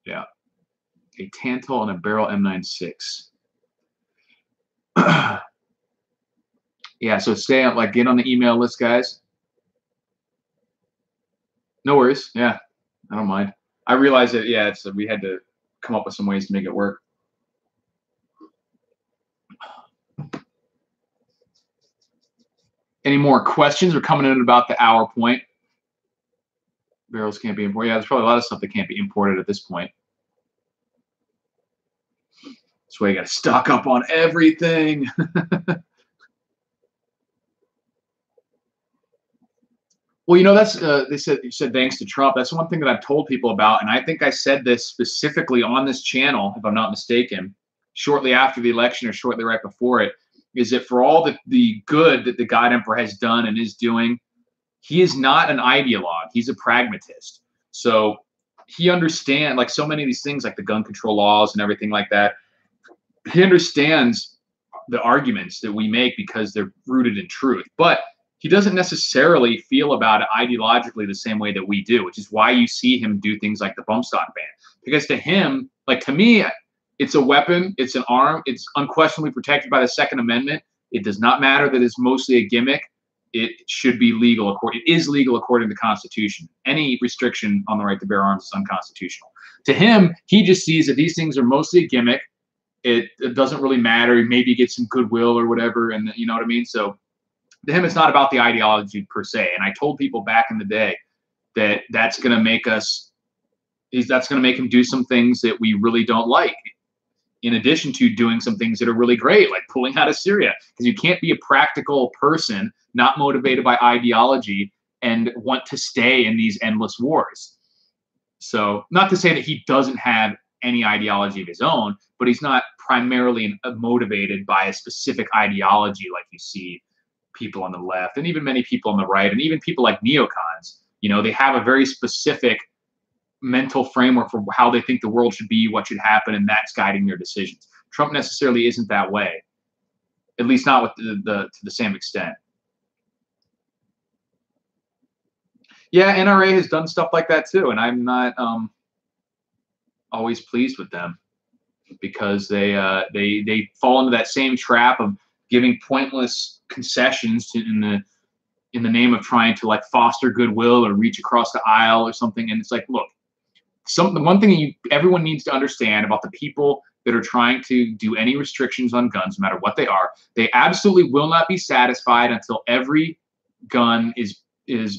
Yeah. A Tantal and a Barrel M96. Yeah, so stay on, like, get on the email list, guys. No worries. Yeah, I don't mind. I realize that, yeah, we had to come up with some ways to make it work. Any more questions? We're coming in at about the hour point. Barrels can't be imported. Yeah, there's probably a lot of stuff that can't be imported at this point. That's why you got to stock up on everything. Well, you know, that's you said thanks to Trump. That's one thing that I've told people about, and I think I said this specifically on this channel, if I'm not mistaken, shortly after the election or shortly right before it, is that for all the good that the God Emperor has done and is doing, he is not an ideologue. He's a pragmatist. So he understands, like so many of these things, like the gun control laws and everything like that. He understands the arguments that we make because they're rooted in truth, but he doesn't necessarily feel about it ideologically the same way that we do, which is why you see him do things like the bump stock ban. Because to him, like to me, it's a weapon, it's an arm, it's unquestionably protected by the Second Amendment. It does not matter that it's mostly a gimmick. It should be legal. It is legal according to the Constitution. Any restriction on the right to bear arms is unconstitutional. To him, he just sees that these things are mostly a gimmick. It doesn't really matter. Maybe you get some goodwill or whatever, and you know what I mean? So to him, it's not about the ideology per se. And I told people back in the day that that's going to make him do some things that we really don't like, in addition to doing some things that are really great, like pulling out of Syria. Because you can't be a practical person, not motivated by ideology, and want to stay in these endless wars. So not to say that he doesn't have any ideology of his own, but he's not primarily motivated by a specific ideology like you see people on the left and even many people on the right, and even people like neocons. You know, they have a very specific mental framework for how they think the world should be, what should happen, and that's guiding their decisions. Trump necessarily isn't that way, at least not with to the same extent. Yeah, NRA has done stuff like that too, and I'm not always pleased with them because they fall into that same trap of giving pointless concessions in the name of trying to like foster goodwill or reach across the aisle or something. And it's like, look, the one thing everyone needs to understand about the people that are trying to do any restrictions on guns, no matter what they are, they absolutely will not be satisfied until every gun is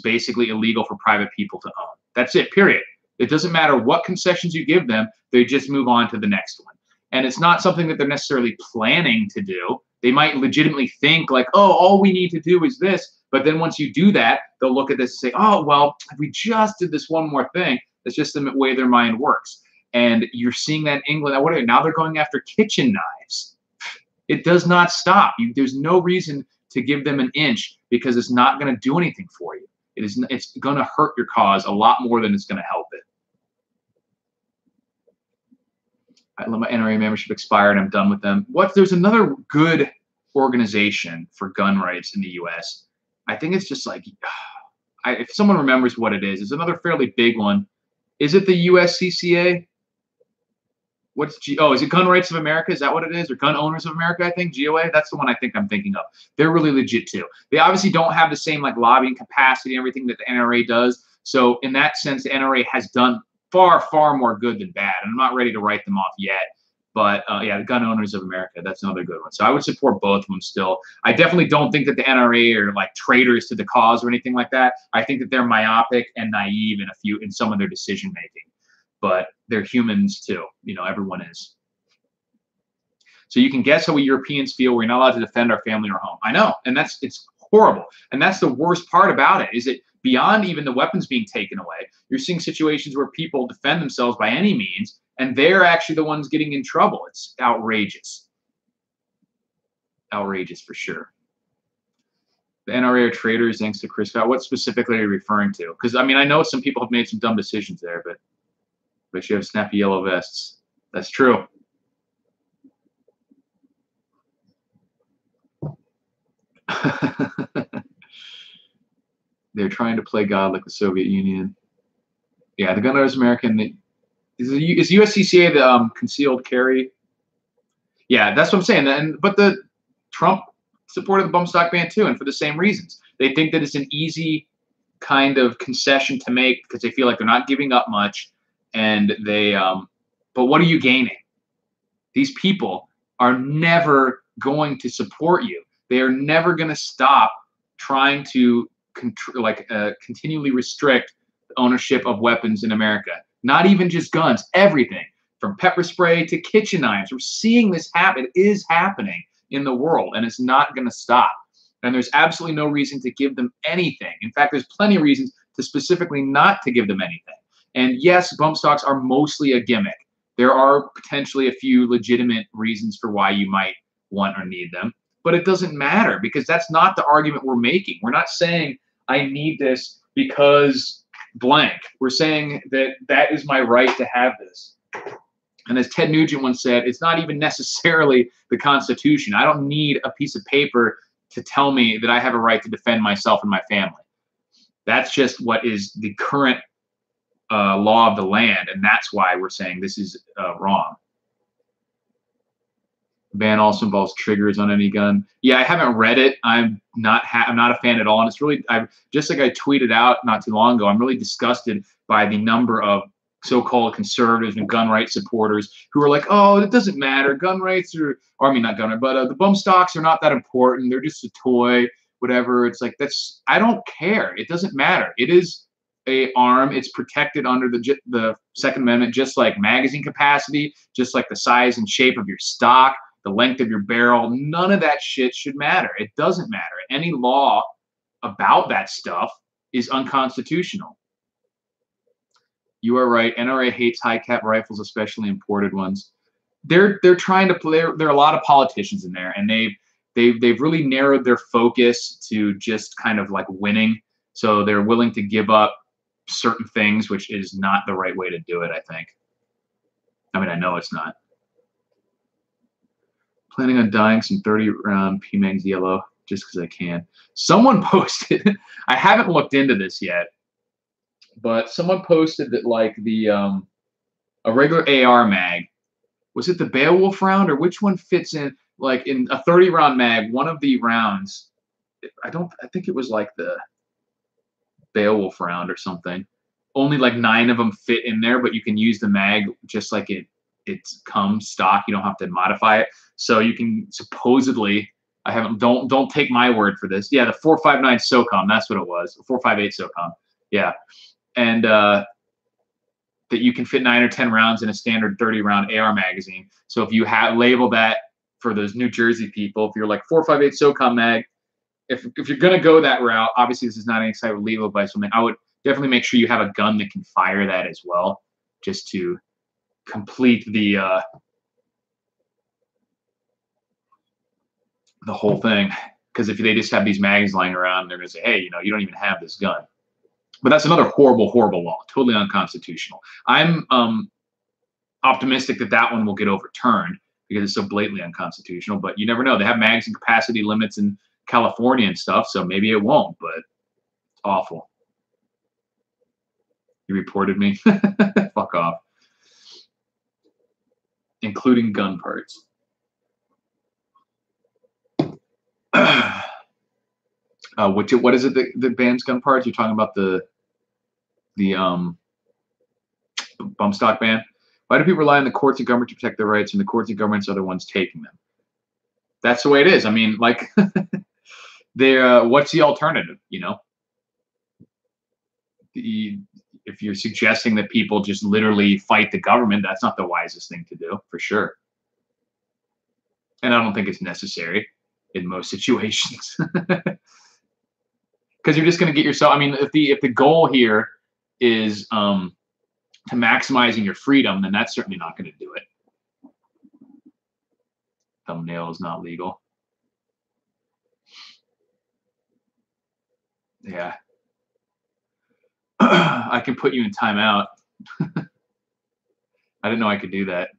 basically illegal for private people to own. That's it, period. It doesn't matter what concessions you give them, they just move on to the next one. And it's not something that they're necessarily planning to do. They might legitimately think like, oh, all we need to do is this. But then once you do that, they'll look at this and say, oh, well, if we just did this one more thing, that's just the way their mind works. And you're seeing that in England. Now they're going after kitchen knives. It does not stop. There's no reason to give them an inch because it's not going to do anything for you. It's going to hurt your cause a lot more than it's going to help it. I let my NRA membership expire and I'm done with them. There's another good organization for gun rights in the U.S. I think it's just like, if someone remembers what it is, it's another fairly big one. Is it the USCCA? Is it Gun Rights of America? Is that what it is? Or Gun Owners of America, I think, GOA? That's the one I think I'm thinking of. They're really legit too. They obviously don't have the same like lobbying capacity and everything that the NRA does. So in that sense, the NRA has done far, far more good than bad. And I'm not ready to write them off yet. But yeah, the Gun Owners of America, that's another good one. So I would support both of them still. I definitely don't think that the NRA are like traitors to the cause or anything like that. I think that they're myopic and naive in some of their decision making. But they're humans too. You know, everyone is. So you can guess how we Europeans feel. We're not allowed to defend our family or home. I know, and it's horrible. And that's the worst part about it, is that beyond even the weapons being taken away, you're seeing situations where people defend themselves by any means, and they're actually the ones getting in trouble. It's outrageous. Outrageous for sure. The NRA are traitors, thanks to Chris Scott. What specifically are you referring to? Because, I mean, I know some people have made some dumb decisions there, but you have snappy yellow vests. That's true. They're trying to play God like the Soviet Union. Yeah, the Gun Owners of America. Is USCCA the concealed carry? Yeah, that's what I'm saying. But the Trump supported the bump stock ban too, and for the same reasons. They think that it's an easy kind of concession to make because they feel like they're not giving up much. And but what are you gaining? These people are never going to support you. They are never going to stop trying to continually restrict the ownership of weapons in America. Not even just guns, everything from pepper spray to kitchen knives. We're seeing this happen. It is happening in the world, and it's not going to stop. And there's absolutely no reason to give them anything. In fact, there's plenty of reasons to specifically not to give them anything. And yes, bump stocks are mostly a gimmick. There are potentially a few legitimate reasons for why you might want or need them, but it doesn't matter because that's not the argument we're making. We're not saying I need this because blank. We're saying that that is my right to have this. And as Ted Nugent once said, it's not even necessarily the Constitution. I don't need a piece of paper to tell me that I have a right to defend myself and my family. That's just what is the current law of the land, and that's why we're saying this is wrong. Ban also involves triggers on any gun. Yeah, I haven't read it. I'm not a fan at all, and it's really just like I tweeted out not too long ago. I'm really disgusted by the number of so-called conservatives and gun rights supporters who are like, oh, it doesn't matter. Gun rights are, or I mean, not gun rights, but the bump stocks are not that important. They're just a toy, whatever. It's like, I don't care. It doesn't matter. It is a arm. It's protected under the Second Amendment, just like magazine capacity, just like the size and shape of your stock, the length of your barrel. None of that shit should matter. It doesn't matter. Any law about that stuff is unconstitutional. You are right. NRA hates high cap rifles, especially imported ones. They're trying to play. There are a lot of politicians in there, and they've really narrowed their focus to just kind of like winning. So they're willing to give up certain things, which is not the right way to do it, I think. I mean, I know it's not. Planning on dyeing some 30-round PMags yellow just because I can. Someone posted, I haven't looked into this yet, but someone posted that like the a regular AR mag, was it the Beowulf round or which one fits in? Like in a 30-round mag, one of the rounds, I think it was like the Beowulf round or something. Only like 9 of them fit in there, but you can use the mag just like it comes stock. You don't have to modify it. So you can supposedly, don't take my word for this. Yeah, the 459 SOCOM, that's what it was. 458 SOCOM. Yeah. And that you can fit 9 or 10 rounds in a standard 30-round AR magazine. So if you label that for those New Jersey people, if you're like 458 SOCOM mag, if you're going to go that route, obviously this is not any type of legal advice. I would definitely make sure you have a gun that can fire that as well, just to complete the whole thing. Because if they just have these mags lying around, they're going to say, hey, you don't even have this gun. But that's another horrible, horrible law, totally unconstitutional. I'm optimistic that that one will get overturned because it's so blatantly unconstitutional, but you never know. They have magazine capacity limits in California and stuff, so maybe it won't, but it's awful. You reported me? Fuck off. Including gun parts. What is it that bans gun parts? You're talking about the bump stock ban? Why do people rely on the courts and government to protect their rights, and the courts and governments are the ones taking them? That's the way it is. I mean, like, what's the alternative? If you're suggesting that people just literally fight the government, that's not the wisest thing to do, for sure. And I don't think it's necessary in most situations. Because you're just going to get yourself. I mean, if the goal here is to maximizing your freedom, then that's certainly not going to do it. Thumbnail is not legal. Yeah. I can put you in timeout. I didn't know I could do that.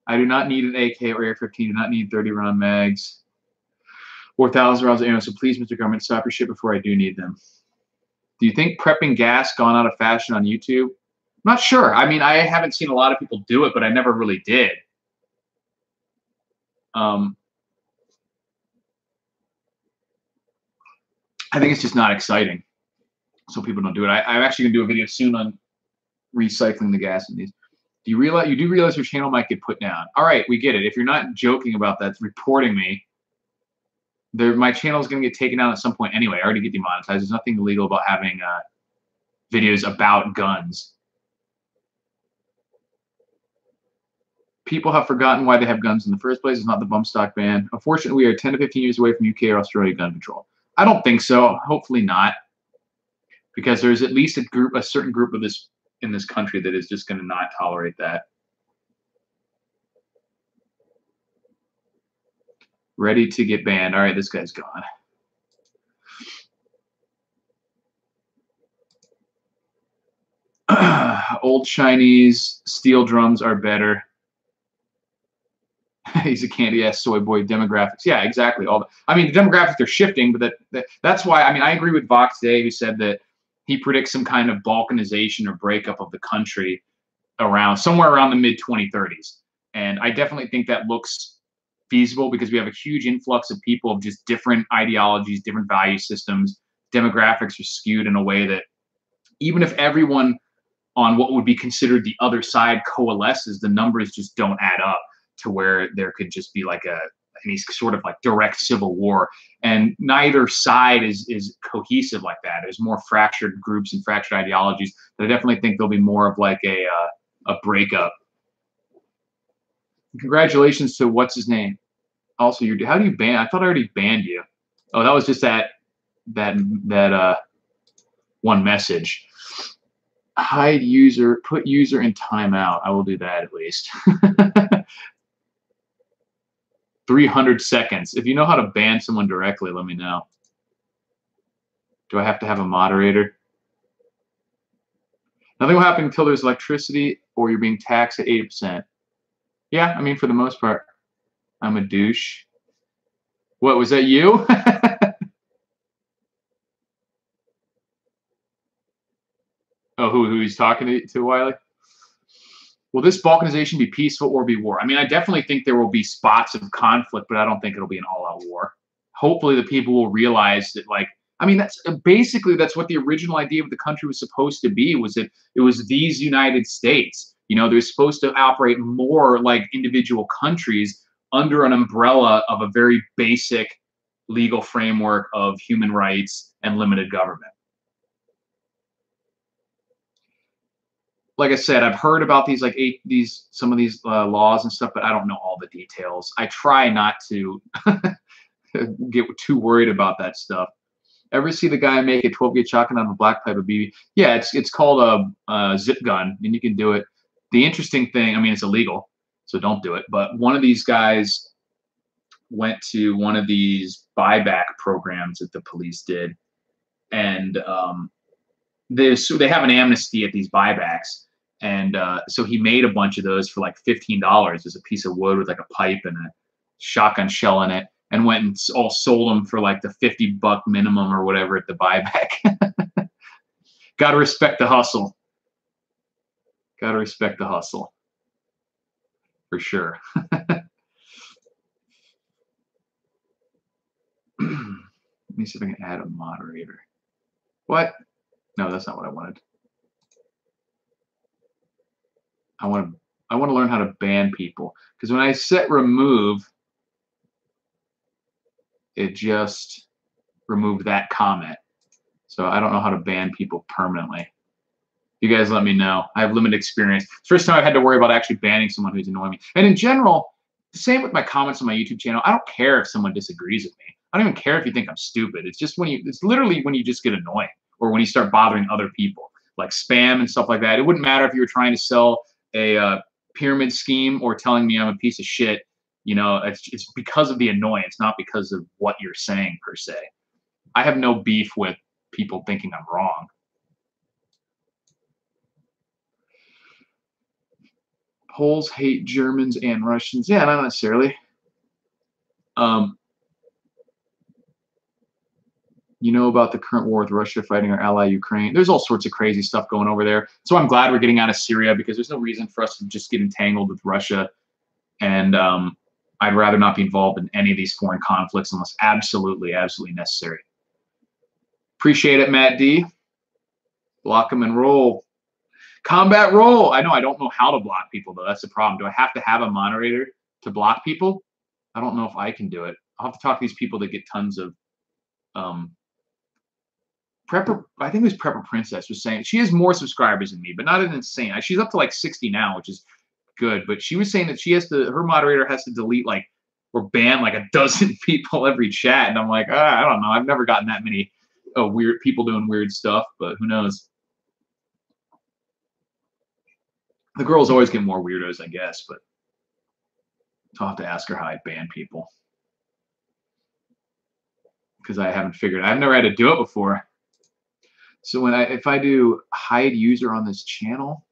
I do not need an AK or AR-15. Do not need 30-round mags or 1,000 rounds of ammo. So please, Mr. Government, stop your shit before I do need them. Do you think prepping gas gone out of fashion on YouTube? I'm not sure. I mean, I haven't seen a lot of people do it, but I never really did. I think it's just not exciting, so people don't do it. I'm actually gonna do a video soon on recycling the gas in these. You do realize your channel might get put down. All right, we get it. If you're not joking about that, reporting me, my channel is going to get taken down at some point anyway. I already get demonetized. There's nothing illegal about having videos about guns. People have forgotten why they have guns in the first place. It's not the bump stock ban. Unfortunately, we are 10 to 15 years away from UK or Australia gun control. I don't think so. Hopefully not, because there's at least a certain group of this in this country that is just going to not tolerate that. Ready to get banned. All right, this guy's gone. Old Chinese steel drums are better. He's a candy-ass soy boy. Demographics. Yeah, exactly. I mean, the demographics are shifting, but that's why, I mean, I agree with Vox Day, who said that he predicts some kind of balkanization or breakup of the country somewhere around the mid-2030s. And I definitely think that looks feasible because we have a huge influx of people of just different ideologies, different value systems. Demographics are skewed in a way that even if everyone on what would be considered the other side coalesces, the numbers just don't add up to where there could just be like any sort of like direct civil war. And neither side is cohesive like that. There's more fractured groups and fractured ideologies. But I definitely think there'll be more of like a breakup. Congratulations to what's his name. Also, how do you ban? I thought I already banned you. Oh, that was just that one message. Hide user, put user in timeout. I will do that at least. 300 seconds. If you know how to ban someone directly, let me know. Do I have to have a moderator? Nothing will happen until there's electricity or you're being taxed at 80%. Yeah, I mean, for the most part, I'm a douche. What, was that you? Oh, who he's talking to Wiley? Will this balkanization be peaceful or be war? I mean, I definitely think there will be spots of conflict, but I don't think it'll be an all-out war. Hopefully the people will realize that, like, I mean, that's what the original idea of the country was supposed to be, was that it was these United States. You know, they're supposed to operate more like individual countries under an umbrella of a very basic legal framework of human rights and limited government. Like I said, I've heard about these some of these laws and stuff, but I don't know all the details. I try not to get too worried about that stuff. Ever see the guy make a 12 gauge shotgun out of a black pipe of BB? Yeah, it's called a zip gun, and you can do it. The interesting thing, I mean, it's illegal, so don't do it. But one of these guys went to one of these buyback programs that the police did, and they have an amnesty at these buybacks. And so he made a bunch of those for like $15 as a piece of wood with like a pipe and a shotgun shell in it, and went and all sold them for like the $50 minimum or whatever at the buyback. Got to respect the hustle. Got to respect the hustle. For sure. Let me see if I can add a moderator. What? No, that's not what I wanted. I want to learn how to ban people, because when I set remove, it just removed that comment. So I don't know how to ban people permanently. You guys let me know. I have limited experience. First time I've had to worry about actually banning someone who's annoying me. And in general, same with my comments on my YouTube channel. I don't care if someone disagrees with me. I don't even care if you think I'm stupid. It's just it's literally when you just get annoying, or when you start bothering other people, like spam and stuff like that. It wouldn't matter if you were trying to sell a pyramid scheme or telling me I'm a piece of shit. You know, it's because of the annoyance, not because of what you're saying per se. I have no beef with people thinking I'm wrong. Poles hate Germans and Russians. Yeah, not necessarily. You know about the current war with Russia fighting our ally Ukraine. There's all sorts of crazy stuff going over there. So I'm glad we're getting out of Syria, because there's no reason for us to just get entangled with Russia. And I'd rather not be involved in any of these foreign conflicts unless absolutely necessary. Appreciate it, Matt D. Block them and roll. Combat roll. I know I don't know how to block people, though. That's the problem. Do I have to have a moderator to block people? I don't know if I can do it. I'll have to talk to these people that get tons of Prepper, I think it was Prepper Princess was saying she has more subscribers than me, but not an insane. She's up to like 60 now, which is good. But she was saying that she has to, her moderator has to delete like or ban like a dozen people every chat, and I'm like, I don't know. I've never gotten that many weird people doing weird stuff, but who knows? The girls always get more weirdos, I guess, but I'll have to ask her how I ban people because I haven't figured. I've never had to do it before. So when if I do hide user on this channel,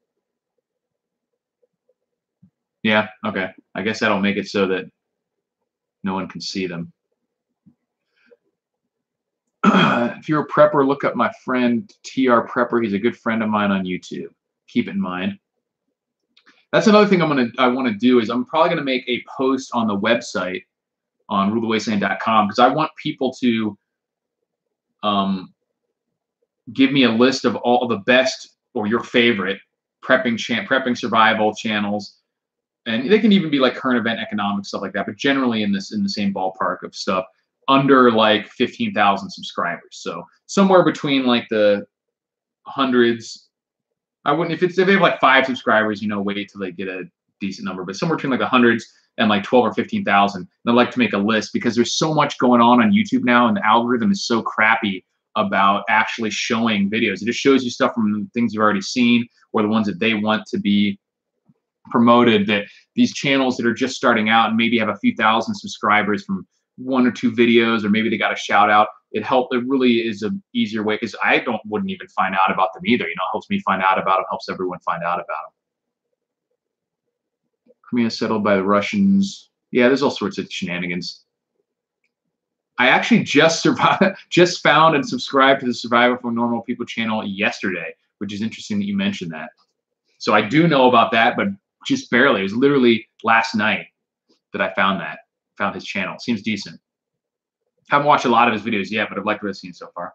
yeah, okay. I guess that'll make it so that no one can see them. If you're a prepper, look up my friend TR Prepper. He's a good friend of mine on YouTube. Keep it in mind. That's another thing I want to do is I'm probably going to make a post on the website on rulethewasteland.com because I want people to give me a list of all of the best or your favorite prepping survival channels, and they can even be like current event economics, stuff like that, but generally in the same ballpark of stuff under like 15,000 subscribers. So somewhere between like the hundreds. I wouldn't if they have like 5 subscribers, you know, wait till they get a decent number, but somewhere between like the hundreds and like 12 or 15,000. And I'd like to make a list because there's so much going on YouTube now, and the algorithm is so crappy about actually showing videos. It just shows you stuff from things you've already seen or the ones that they want to be promoted, that these channels that are just starting out and maybe have a few thousand subscribers from 1 or 2 videos, or maybe they got a shout out. It really is an easier way because I wouldn't even find out about them either. You know, it helps me find out about them, helps everyone find out about them. Crimea settled by the Russians. Yeah, there's all sorts of shenanigans. I actually just found and subscribed to the Survival for Normal People channel yesterday, which is interesting that you mentioned that. So I do know about that, but just barely. It was literally last night that I found his channel. Seems decent. Haven't watched a lot of his videos yet, but I've liked what I've seen so far.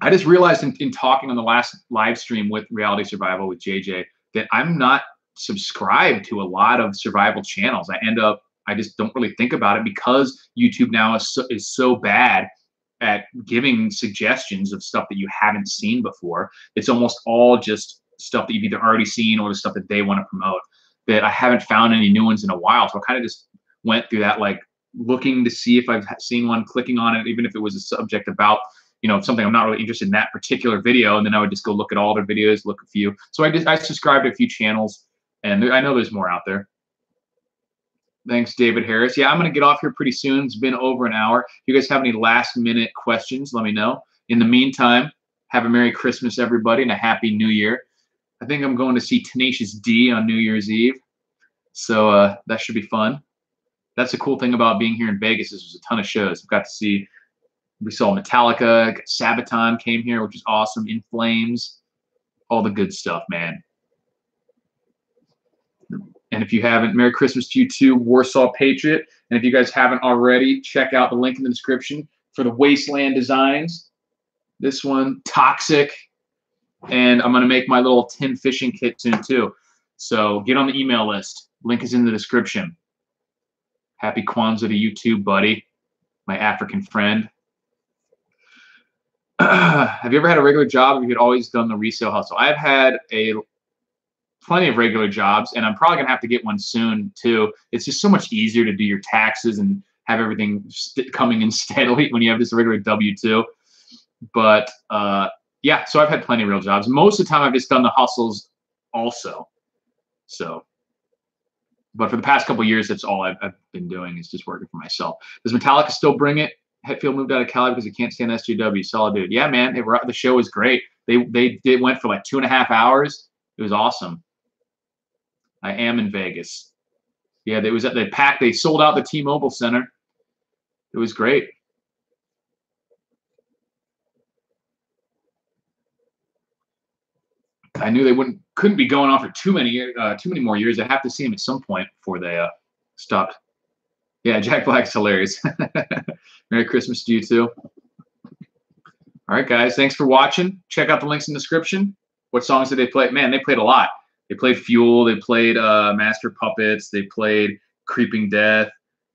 I just realized in talking on the last live stream with Reality Survival with JJ that I'm not subscribed to a lot of survival channels. I just don't really think about it because YouTube now is so bad at giving suggestions of stuff that you haven't seen before. It's almost all just stuff that you've either already seen or the stuff that they want to promote, that I haven't found any new ones in a while. So I kind of just went through that, like looking to see if I've seen one, clicking on it, even if it was a subject about, you know, something I'm not really interested in that particular video. And then I would just go look at all their videos, look a few. So I subscribed to a few channels, and I know there's more out there. Thanks, David Harris. Yeah, I'm going to get off here pretty soon. It's been over an hour. If you guys have any last-minute questions, let me know. In the meantime, have a Merry Christmas, everybody, and a Happy New Year. I think I'm going to see Tenacious D on New Year's Eve, so that should be fun. That's the cool thing about being here in Vegas is there's a ton of shows. We saw Metallica, Sabaton came here, which is awesome, In Flames, all the good stuff, man. And if you haven't, Merry Christmas to you too, Warsaw Patriot. And if you guys haven't already, check out the link in the description for the Wasteland designs. This one, Toxic. And I'm going to make my little tin fishing kit soon too. So get on the email list. Link is in the description. Happy Kwanzaa to you too, buddy, my African friend. Have you ever had a regular job, or have you always done the resale hustle? I've had plenty of regular jobs, and I'm probably gonna have to get one soon too. It's just so much easier to do your taxes and have everything coming in steadily when you have this regular W-2. But yeah, so I've had plenty of real jobs. Most of the time, I've just done the hustles also. So, but for the past couple of years, that's all I've been doing is just working for myself. Does Metallica still bring it? Hetfield moved out of Cali because he can't stand SJW. Solid dude. Yeah, man. The show was great. They went for like 2.5 hours. It was awesome. I am in Vegas. Yeah, they sold out the T-Mobile Center. It was great. I knew they couldn't be going on for too many more years. I have to see them at some point before they stopped. Yeah, Jack Black's hilarious. Merry Christmas to you too. All right, guys. Thanks for watching. Check out the links in the description. What songs did they play? Man, they played a lot. They played Fuel. They played Master Puppets. They played Creeping Death.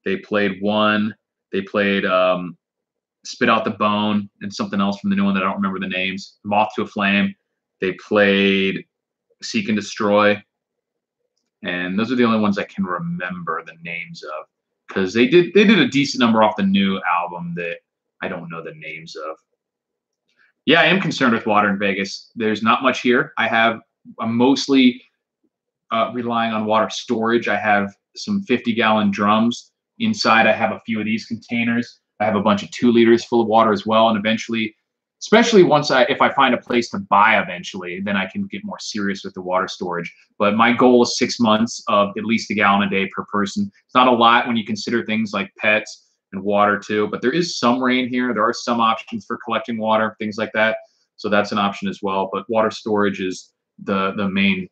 They played One. They played Spit Out the Bone and something else from the new one that I don't remember the names. Moth to a Flame. They played Seek and Destroy. And those are the only ones I can remember the names of, because they did a decent number off the new album that I don't know the names of. Yeah, I am concerned with water in Vegas. There's not much here. I'm mostly relying on water storage. I have some 50-gallon drums. Inside, I have a few of these containers. I have a bunch of 2 liters full of water as well. And eventually, especially if I find a place to buy eventually, then I can get more serious with the water storage. But my goal is 6 months of at least a gallon a day per person. It's not a lot when you consider things like pets and water too, but there is some rain here. There are some options for collecting water, things like that. So that's an option as well. But water storage is the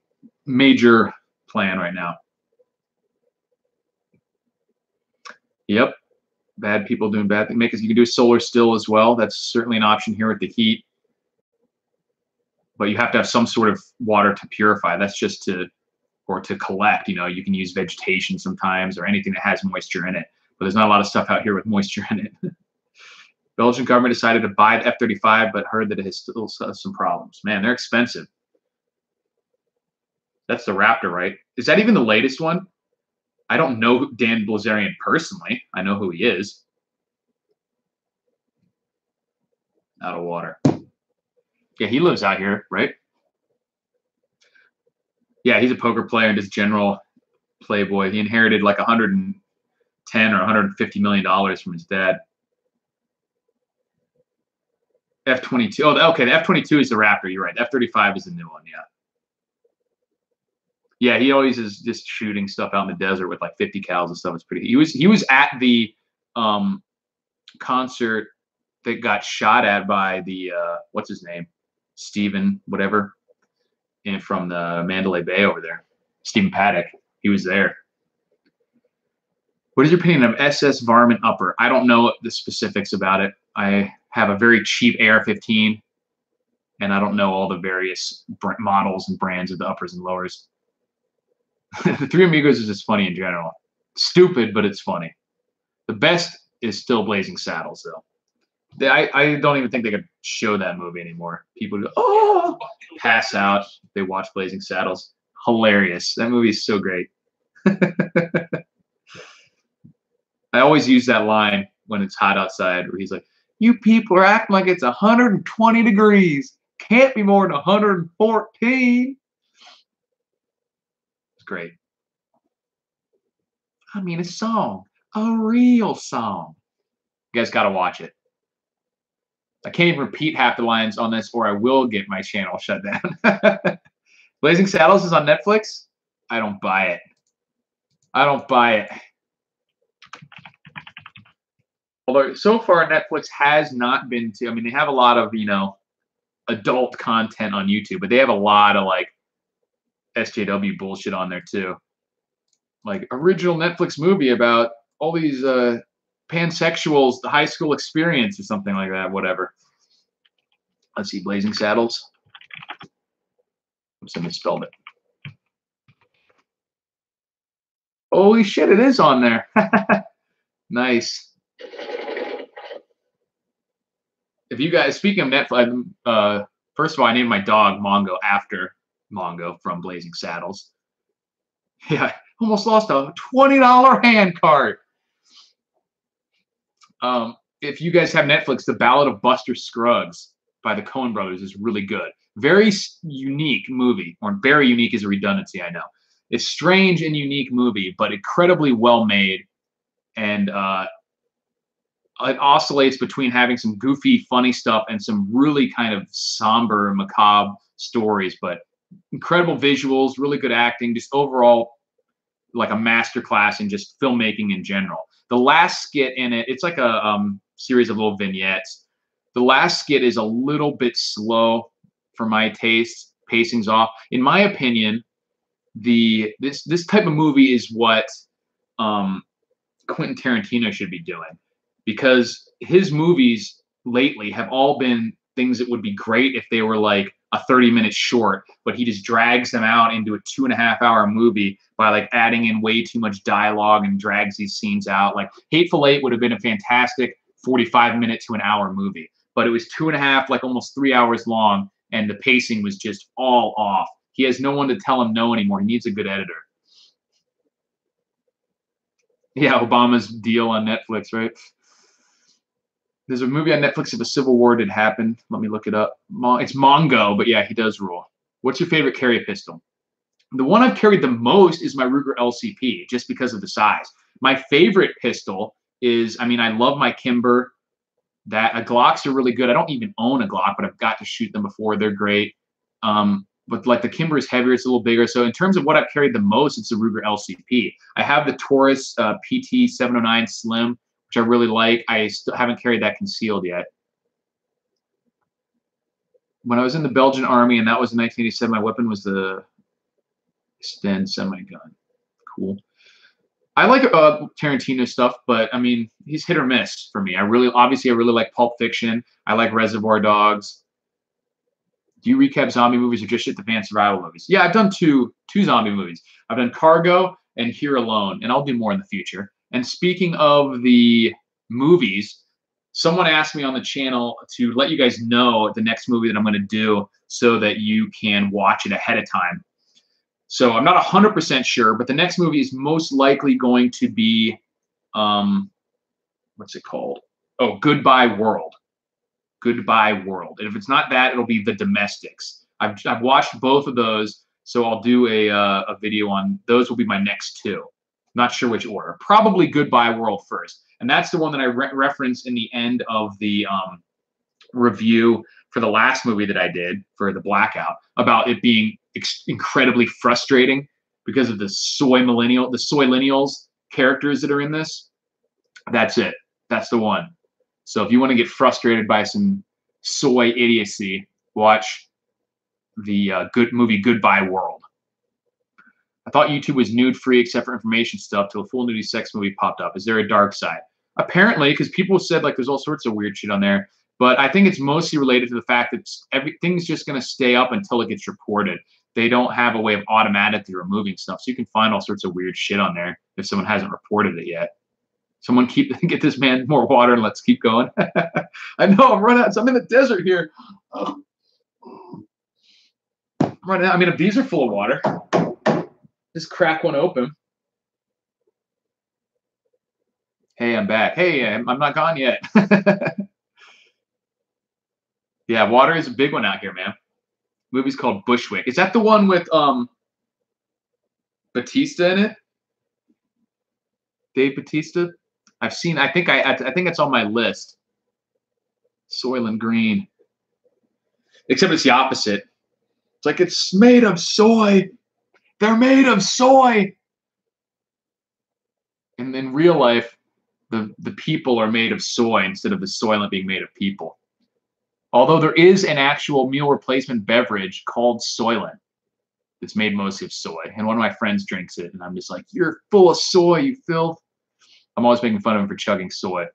major plan right now. Yep. Bad people doing bad things. You can do solar still as well. That's certainly an option here with the heat. But you have to have some sort of water to purify. That's just to collect. You know, you can use vegetation sometimes or anything that has moisture in it. But there's not a lot of stuff out here with moisture in it. Belgian government decided to buy the F-35, but heard that it has still some problems. Man, they're expensive. That's the Raptor, right? Is that even the latest one? I don't know Dan Bilzerian personally. I know who he is. Out of water. Yeah, he lives out here, right? Yeah, he's a poker player and just general playboy. He inherited like 110 or 150 million dollars from his dad. F-22. Oh, okay. The F-22 is the Raptor. You're right. The F-35 is the new one. Yeah. Yeah, he always is just shooting stuff out in the desert with like 50 cals and stuff. It's pretty. He was at the concert that got shot at by the what's his name, Stephen whatever, and from the Mandalay Bay over there, Stephen Paddock. He was there. What is your opinion of SS Varmint Upper? I don't know the specifics about it. I have a very cheap AR-15, and I don't know all the various models and brands of the uppers and lowers. The Three Amigos is just funny in general. Stupid, but it's funny. The best is still Blazing Saddles, though. I don't even think they could show that movie anymore. People go, oh, pass out. They watch Blazing Saddles. Hilarious. That movie is so great. I always use that line when it's hot outside, where he's like, you people are acting like it's 120 degrees. Can't be more than 114. It's great. I mean, a song. A real song. You guys got to watch it. I can't even repeat half the lines on this, or I will get my channel shut down. Blazing Saddles is on Netflix. I don't buy it. I don't buy it. Although so far Netflix has not been I mean, they have a lot of, you know, adult content on YouTube, but they have a lot of like SJW bullshit on there too. Like original Netflix movie about all these pansexuals, the high school experience or something like that, whatever. Let's see, Blazing Saddles. Oops, I misspelled it. Holy shit, it is on there. Nice. If you guys, speaking of Netflix, first of all, I named my dog Mongo after Mongo from Blazing Saddles. Yeah, almost lost a $20 hand cart. If you guys have Netflix, The Ballad of Buster Scruggs by the Coen brothers is really good. Very unique movie, or very unique is a redundancy, I know. It's strange and unique movie, but incredibly well made. And it oscillates between having some goofy, funny stuff and some really kind of somber, macabre stories, but incredible visuals, really good acting, just overall like a masterclass in just filmmaking in general. The last skit in it, it's like a series of little vignettes. The last skit is a little bit slow for my taste. Pacing's off. In my opinion, this type of movie is what Quentin Tarantino should be doing, because his movies lately have all been things that would be great if they were like a 30-minute short, but he just drags them out into a 2.5-hour movie by like adding in way too much dialogue and drags these scenes out. Like Hateful Eight would have been a fantastic 45-minute to an hour movie, but it was 2.5, like almost 3 hours long, and the pacing was just all off. He has no one to tell him no anymore. He needs a good editor. Yeah, Obama's deal on Netflix, right? There's a movie on Netflix of a civil war that happened. Let me look it up. It's Mongo, but yeah, he does rule. What's your favorite carry pistol? The one I've carried the most is my Ruger LCP, just because of the size. My favorite pistol is, I mean, I love my Kimber. Glocks are really good. I don't even own a Glock, but I've got to shoot them before. They're great. But like the Kimber is heavier, it's a little bigger. So in terms of what I've carried the most, it's the Ruger LCP. I have the Taurus PT 709 Slim, which I really like. I still haven't carried that concealed yet. When I was in the Belgian army, and that was in 1987, my weapon was the Sten semi-gun. Cool. I like Tarantino stuff, but I mean, he's hit or miss for me. Obviously, I really like Pulp Fiction. I like Reservoir Dogs. Do you recap zombie movies or just shit the fan survival movies? Yeah, I've done two zombie movies. I've done Cargo and Here Alone, and I'll do more in the future. And speaking of the movies, someone asked me on the channel to let you guys know the next movie that I'm going to do so that you can watch it ahead of time. So I'm not 100% sure, but the next movie is most likely going to be, what's it called? Oh, Goodbye World. Goodbye World. And if it's not that, it'll be The Domestics. I've watched both of those, so I'll do a video on those. Will be my next two. Not sure which order. Probably Goodbye World first, and that's the one that I referenced in the end of the review for the last movie that I did for the Blackout, about it being incredibly frustrating because of the soy lineals characters that are in this. That's it. That's the one. So if you want to get frustrated by some soy idiocy, watch the good movie Goodbye World. I thought YouTube was nude-free except for information stuff till a full nudie sex movie popped up. Is there a dark side? Apparently, because people said like there's all sorts of weird shit on there. But I think it's mostly related to the fact that everything's just going to stay up until it gets reported. They don't have a way of automatically removing stuff. So you can find all sorts of weird shit on there if someone hasn't reported it yet. Someone get this man more water and let's keep going. I know, I'm running out. I'm in the desert here. I'm running out. I mean, if these are full of water, just crack one open. Hey, I'm back. Hey, I'm not gone yet. Yeah, water is a big one out here, man. The movie's called Bushwick. Is that the one with Batista in it? Dave Batista? I've seen. I think it's on my list. Soylent Green. Except it's the opposite. It's like it's made of soy. They're made of soy. And in real life, the people are made of soy instead of the Soylent being made of people. Although there is an actual meal replacement beverage called Soylent. It's made mostly of soy. And one of my friends drinks it, and I'm just like, you're full of soy, you filth. I'm always making fun of him for chugging soy.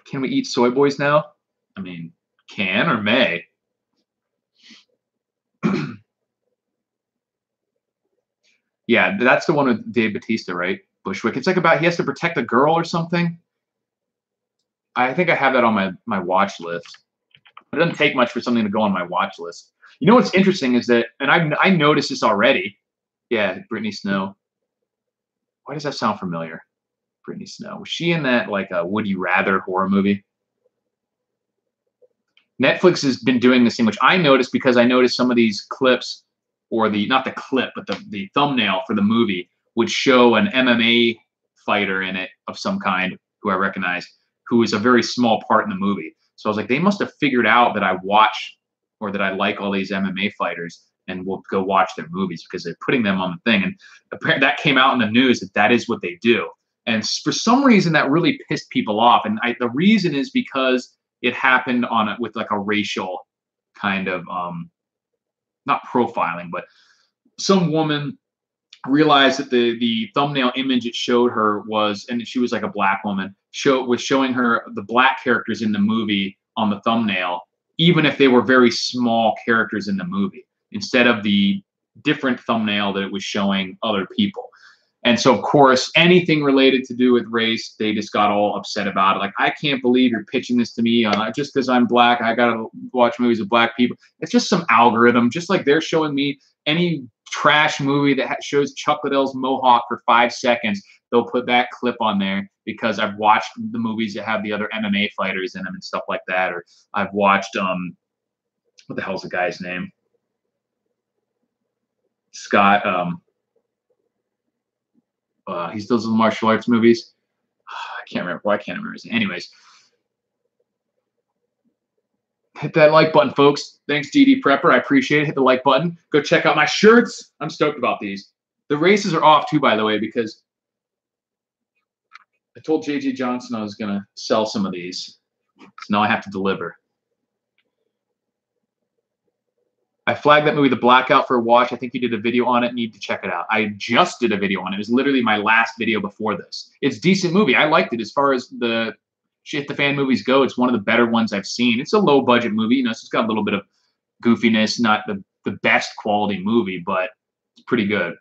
Can we eat soy boys now? I mean, can or may. Yeah, that's the one with Dave Batista, right? Bushwick. It's like about he has to protect a girl or something. I think I have that on my watch list. It doesn't take much for something to go on my watch list. You know what's interesting is that, and I noticed this already. Yeah, Brittany Snow. Why does that sound familiar? Brittany Snow. Was she in that like a Would You Rather horror movie? Netflix has been doing this thing, which I noticed because I noticed some of these clips, or not the clip, but the thumbnail for the movie would show an MMA fighter in it of some kind who I recognized, who is a very small part in the movie. So I was like, they must have figured out that I watch or that I like all these MMA fighters and will go watch their movies because they're putting them on the thing. And apparently that came out in the news that is what they do. And for some reason, that really pissed people off. And the reason is because it happened with like a racial kind of, not profiling, but some woman realized that the thumbnail image it showed her was, and she was like a black woman, was showing her the black characters in the movie on the thumbnail, even if they were very small characters in the movie, instead of the different thumbnail that it was showing other people. And so, of course, anything related to do with race, they just got all upset about it. Like, I can't believe you're pitching this to me just because I'm black. I got to watch movies with black people. It's just some algorithm, just like they're showing me any trash movie that shows Chuck Liddell's mohawk for 5 seconds. They'll put that clip on there because I've watched the movies that have the other MMA fighters in them and stuff like that. Or I've watched, what the hell's the guy's name? Scott, he does the martial arts movies. I can't remember. Why can't I remember his name? Anyways, hit that like button, folks. Thanks, DD Prepper. I appreciate it. Hit the like button. Go check out my shirts. I'm stoked about these. The races are off, too, by the way, because I told JJ Johnson I was going to sell some of these. So now I have to deliver. I flagged that movie, The Blackout, for a watch. I think you did a video on it. Need to check it out. I just did a video on it. It was literally my last video before this. It's a decent movie. I liked it. As far as the shit the fan movies go, it's one of the better ones I've seen. It's a low-budget movie. You know, so it's got a little bit of goofiness. Not the best quality movie, but it's pretty good.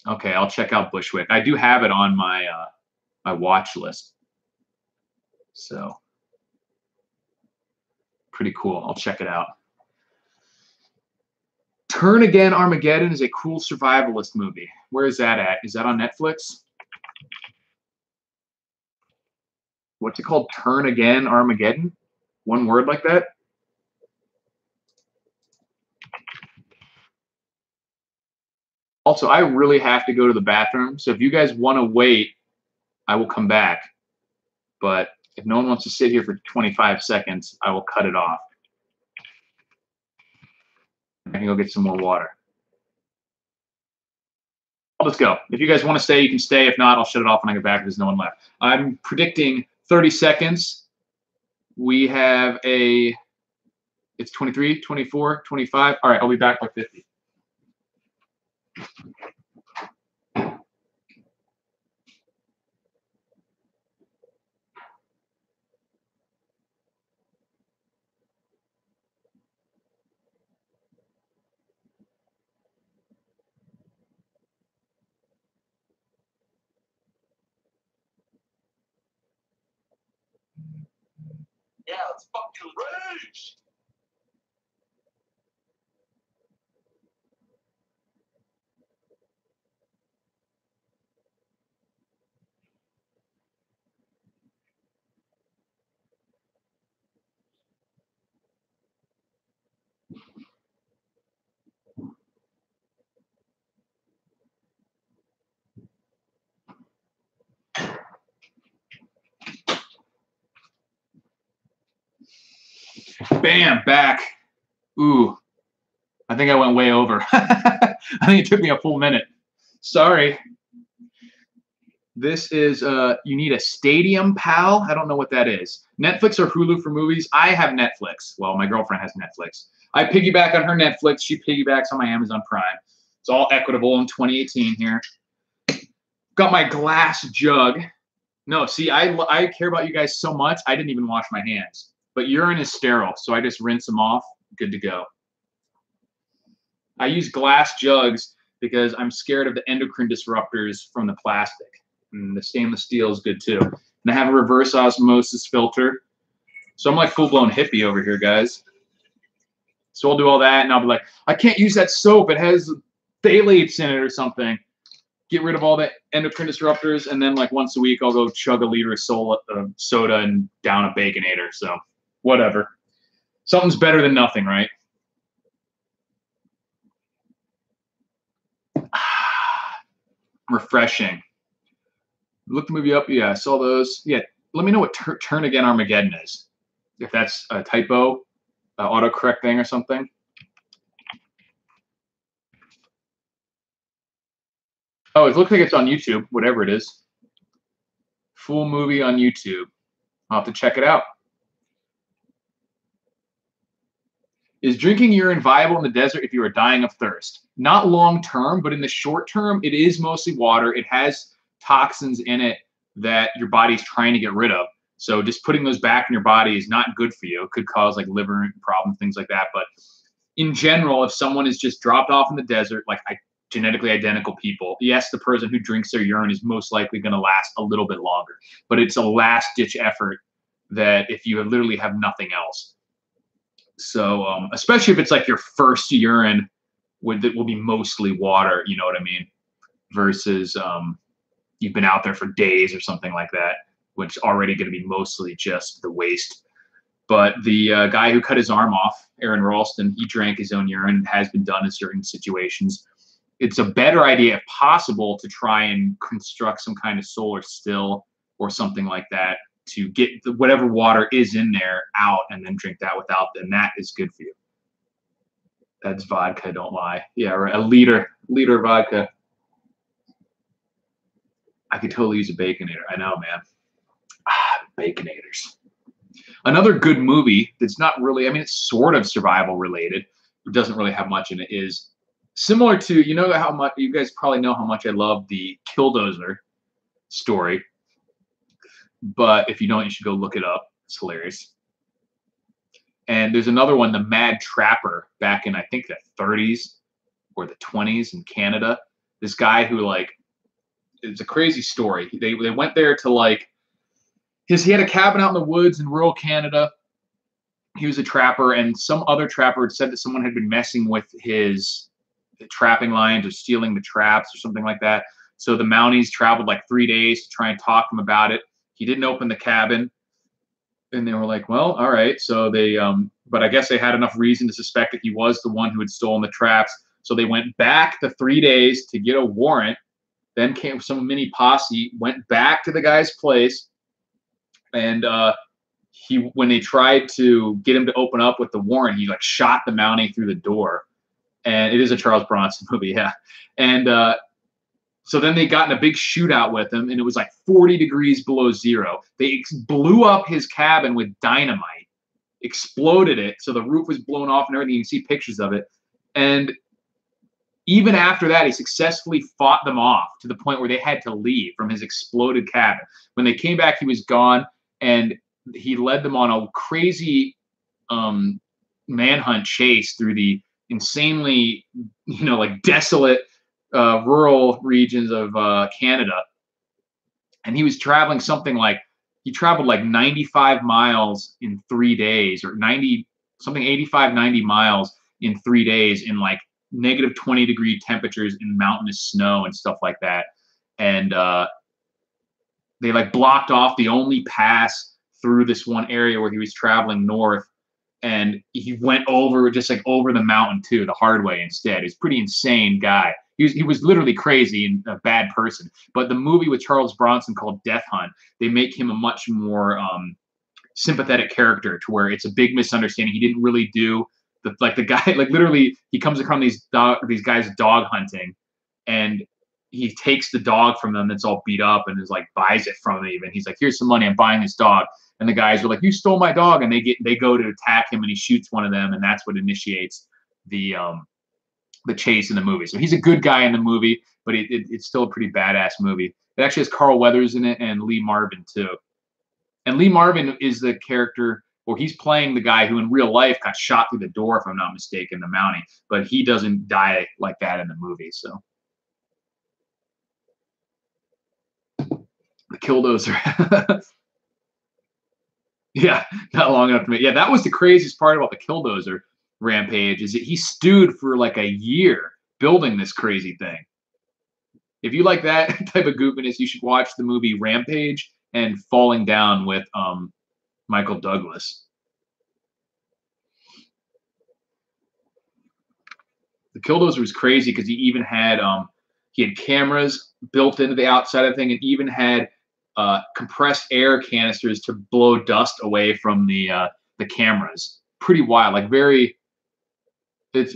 Okay, I'll check out Bushwick. I do have it on my my watch list. So, pretty cool. I'll check it out. Turn Again Armageddon is a cool survivalist movie. Where is that at? Is that on Netflix? What's it called? Turn Again Armageddon? One word like that? Also, I really have to go to the bathroom. So if you guys want to wait, I will come back. But if no one wants to sit here for 25 seconds, I will cut it off. I can go get some more water. I'll just go. If you guys want to stay, you can stay. If not, I'll shut it off when I get back. There's no one left. I'm predicting 30 seconds. We have it's 23, 24, 25. All right, I'll be back by 50. Yeah, let's fucking rage! Bam, back. Ooh, I think I went way over. I think it took me a full minute. Sorry. This is, you need a Stadium Pal. I don't know what that is. Netflix or Hulu for movies? I have Netflix. Well, my girlfriend has Netflix. I piggyback on her Netflix. She piggybacks on my Amazon Prime. It's all equitable in 2018 here. Got my glass jug. No, see, I care about you guys so much, I didn't even wash my hands. But urine is sterile, so I just rinse them off. Good to go. I use glass jugs because I'm scared of the endocrine disruptors from the plastic. And the stainless steel is good too. And I have a reverse osmosis filter. So I'm like full-blown hippie over here, guys. So I'll do all that, and I'll be like, I can't use that soap. It has phthalates in it or something. Get rid of all the endocrine disruptors, and then like once a week I'll go chug a liter of soda and down a Baconator. So whatever. Something's better than nothing, right? Refreshing. Look the movie up. Yeah, I saw those. Yeah, let me know what Turn Again Armageddon is. If that's a typo, autocorrect thing or something. Oh, it looks like it's on YouTube, whatever it is. Full movie on YouTube. I'll have to check it out. Is drinking urine viable in the desert if you are dying of thirst? Not long term, but in the short term, it is mostly water. It has toxins in it that your body's trying to get rid of. So just putting those back in your body is not good for you. It could cause like liver problems, things like that. But in general, if someone is just dropped off in the desert, like I genetically identical people. Yes, the person who drinks their urine is most likely going to last a little bit longer, but it's a last-ditch effort that if you literally have nothing else. So especially if it's like your first urine, that will be mostly water, you know what I mean? Versus you've been out there for days or something like that, which already going to be mostly just the waste. But the guy who cut his arm off, Aaron Ralston, he drank his own urine. It has been done in certain situations. It's a better idea, if possible, to try and construct some kind of solar still or something like that to get whatever water is in there out and then drink that without them. That is good for you. That's vodka, don't lie. Yeah, right. A liter of vodka. I could totally use a Baconator. I know, man. Baconators. Another good movie that's not really, I mean, it's sort of survival related. It doesn't really have much in it. Is similar to, you know how much, you guys probably know how much I love the Killdozer story. But if you don't, you should go look it up. It's hilarious. And there's another one, The Mad Trapper, back in, I think, the 30s or the 20s in Canada. This guy who, like, it's a crazy story. They went there to, like, he had a cabin out in the woods in rural Canada. He was a trapper, and some other trapper had said that someone had been messing with his trapping lines or stealing the traps or something like that. So the Mounties traveled like 3 days to try and talk him about it. He didn't open the cabin. And they were like, well, all right. So they, but I guess they had enough reason to suspect that he was the one who had stolen the traps. So they went back the 3 days to get a warrant. Then came some mini posse, went back to the guy's place. And when they tried to get him to open up with the warrant, he like shot the Mountie through the door. And it is a Charles Bronson movie, yeah. And so then they got in a big shootout with him, and it was like 40 degrees below zero. They blew up his cabin with dynamite, exploded it, so the roof was blown off and everything. You can see pictures of it. And even after that, he successfully fought them off to the point where they had to leave from his exploded cabin. When they came back, he was gone, and he led them on a crazy manhunt chase through the insanely, like desolate rural regions of Canada. And he was traveling he traveled like 95 miles in 3 days, or 85, 90 miles in 3 days in like negative 20-degree temperatures in mountainous snow and stuff like that. And they like blocked off the only pass through this one area where he was traveling north. And he went over the mountain too, the hard way instead. He's a pretty insane guy. He was literally crazy and a bad person. But the movie with Charles Bronson called Death Hunt, they make him a much more sympathetic character, to where it's a big misunderstanding. He didn't really do the guy, like literally he comes across these guys dog hunting, and he takes the dog from them that's all beat up and is like buys it from them even. He's like, here's some money, I'm buying this dog. And the guys are like, you stole my dog, and they go to attack him, and he shoots one of them, and that's what initiates the chase in the movie. So he's a good guy in the movie, but it's still a pretty badass movie. It actually has Carl Weathers in it and Lee Marvin too. And Lee Marvin is the character, or he's playing the guy who in real life got shot through the door, if I'm not mistaken, the Mountie, but he doesn't die like that in the movie. So the Killdozer. Yeah, not long enough to make. Yeah, that was the craziest part about the Killdozer rampage, is that he stewed for like a year building this crazy thing. If you like that type of goofiness, you should watch the movie Rampage and Falling Down with Michael Douglas. The Killdozer was crazy because he even had cameras built into the outside of the thing, and even had compressed air canisters to blow dust away from the cameras. Pretty wild, like very. It's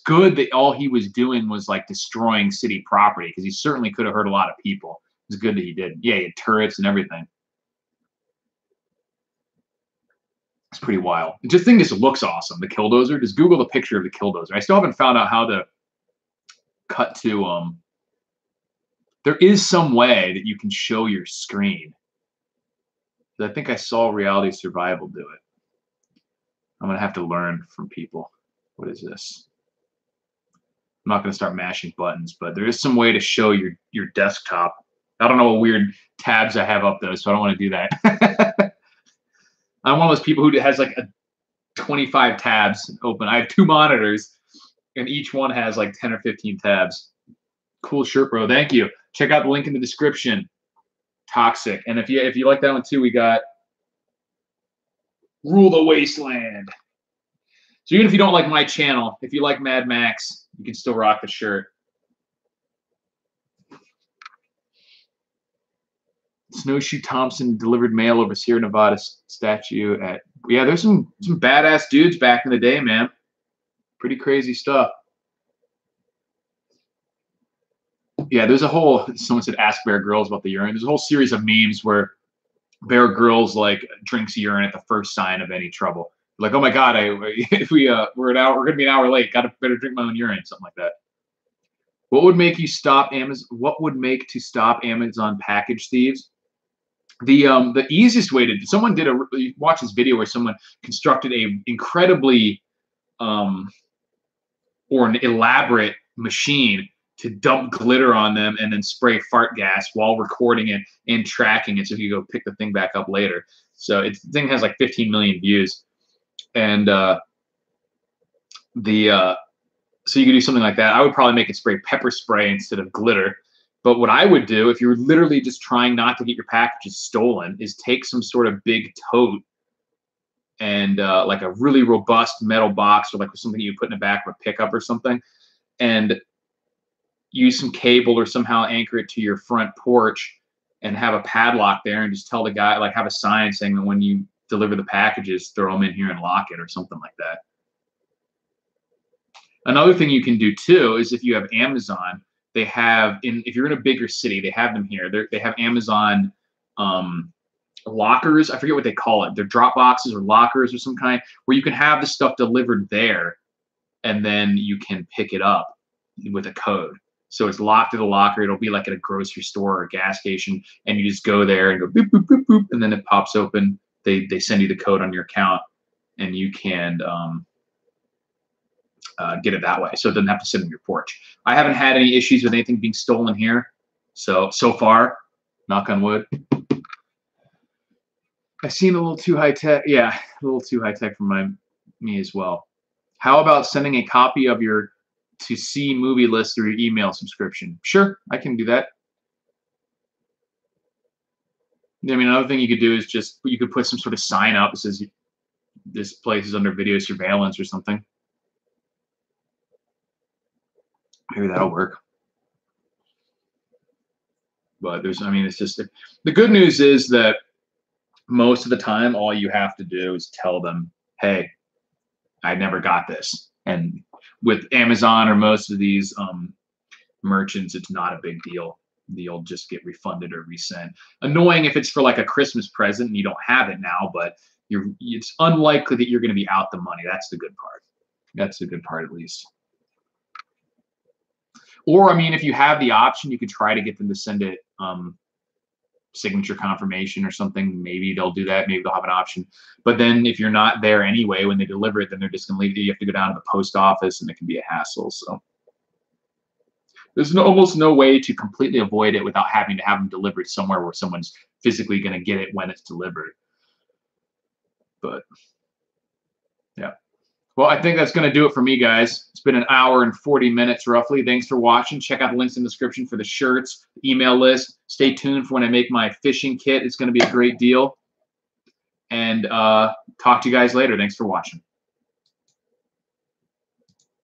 good that all he was doing was like destroying city property, because he certainly could have hurt a lot of people. It's good that he did. Yeah, he had turrets and everything. It's pretty wild. The thing just looks awesome. The Killdozer. Just Google the picture of the Killdozer. I still haven't found out how to cut to. There is some way that you can show your screen. I think I saw Reality Survival do it. I'm gonna have to learn from people. What is this? I'm not going to start mashing buttons, but there is some way to show your desktop. I don't know what weird tabs I have up though, so I don't want to do that. I'm one of those people who has like 25 tabs open. I have 2 monitors, and each one has like 10 or 15 tabs. Cool shirt, bro. Thank you. Check out the link in the description. Toxic. And if you like that one too, we got Rule the Wasteland. So even if you don't like my channel, if you like Mad Max, you can still rock the shirt. Snowshoe Thompson delivered mail over Sierra Nevada statue at... Yeah, there's some badass dudes back in the day, man. Pretty crazy stuff. Yeah, there's a whole... Someone said ask Bear Grylls about the urine. There's a whole series of memes where Bear Grylls like drinks urine at the first sign of any trouble. Like, oh my God, if we're gonna be an hour late. Better drink my own urine, something like that. What would make you stop Amazon? What would make to stop Amazon package thieves? The easiest way to someone did watch this video where someone constructed a incredibly or an elaborate machine to dump glitter on them and then spray fart gas while recording it and tracking it, so you go pick the thing back up later. So the thing has like 15 million views, and so you could do something like that. I would probably make it spray pepper spray instead of glitter. But what I would do, if you're literally just trying not to get your packages stolen, is take some sort of big tote and like a really robust metal box or like something you put in the back of a pickup or something, and use some cable or somehow anchor it to your front porch and have a padlock there, and just tell the guy, like have a sign saying that when you deliver the packages, throw them in here and lock it or something like that. Another thing you can do too is if you have Amazon, they have if you're in a bigger city, they have them here. They have Amazon lockers. I forget what they call it. They're drop boxes or lockers or some kind, where you can have the stuff delivered there, and then you can pick it up with a code. So it's locked in a locker. It'll be like at a grocery store or a gas station, and you just go there and go boop boop boop boop, and then it pops open. They send you the code on your account, and you can get it that way, so it doesn't have to sit on your porch. I haven't had any issues with anything being stolen here, so far, knock on wood. I seem a little too high tech. Yeah, a little too high tech for me as well. How about sending a copy of your to see movie list through your email subscription? Sure, I can do that. I mean, another thing you could do is just you could put some sort of sign up that says this place is under video surveillance or something. Maybe that'll work. But I mean, it's just the good news is that most of the time, all you have to do is tell them, hey, I never got this. And with Amazon or most of these merchants, it's not a big deal. You'll just get refunded or resent. Annoying if it's for like a Christmas present and you don't have it now, but it's unlikely that you're going to be out the money. That's the good part. That's the good part, at least. Or, I mean, if you have the option, you could try to get them to send it signature confirmation or something. Maybe they'll do that. Maybe they'll have an option. But then if you're not there anyway when they deliver it, then they're just going to leave it. You have to go down to the post office, and it can be a hassle. So there's almost no way to completely avoid it without having to have them delivered somewhere where someone's physically going to get it when it's delivered. But, yeah. Well, I think that's going to do it for me, guys. It's been an hour and 40 minutes roughly. Thanks for watching. Check out the links in the description for the shirts, email list. Stay tuned for when I make my fishing kit. It's going to be a great deal. And talk to you guys later. Thanks for watching.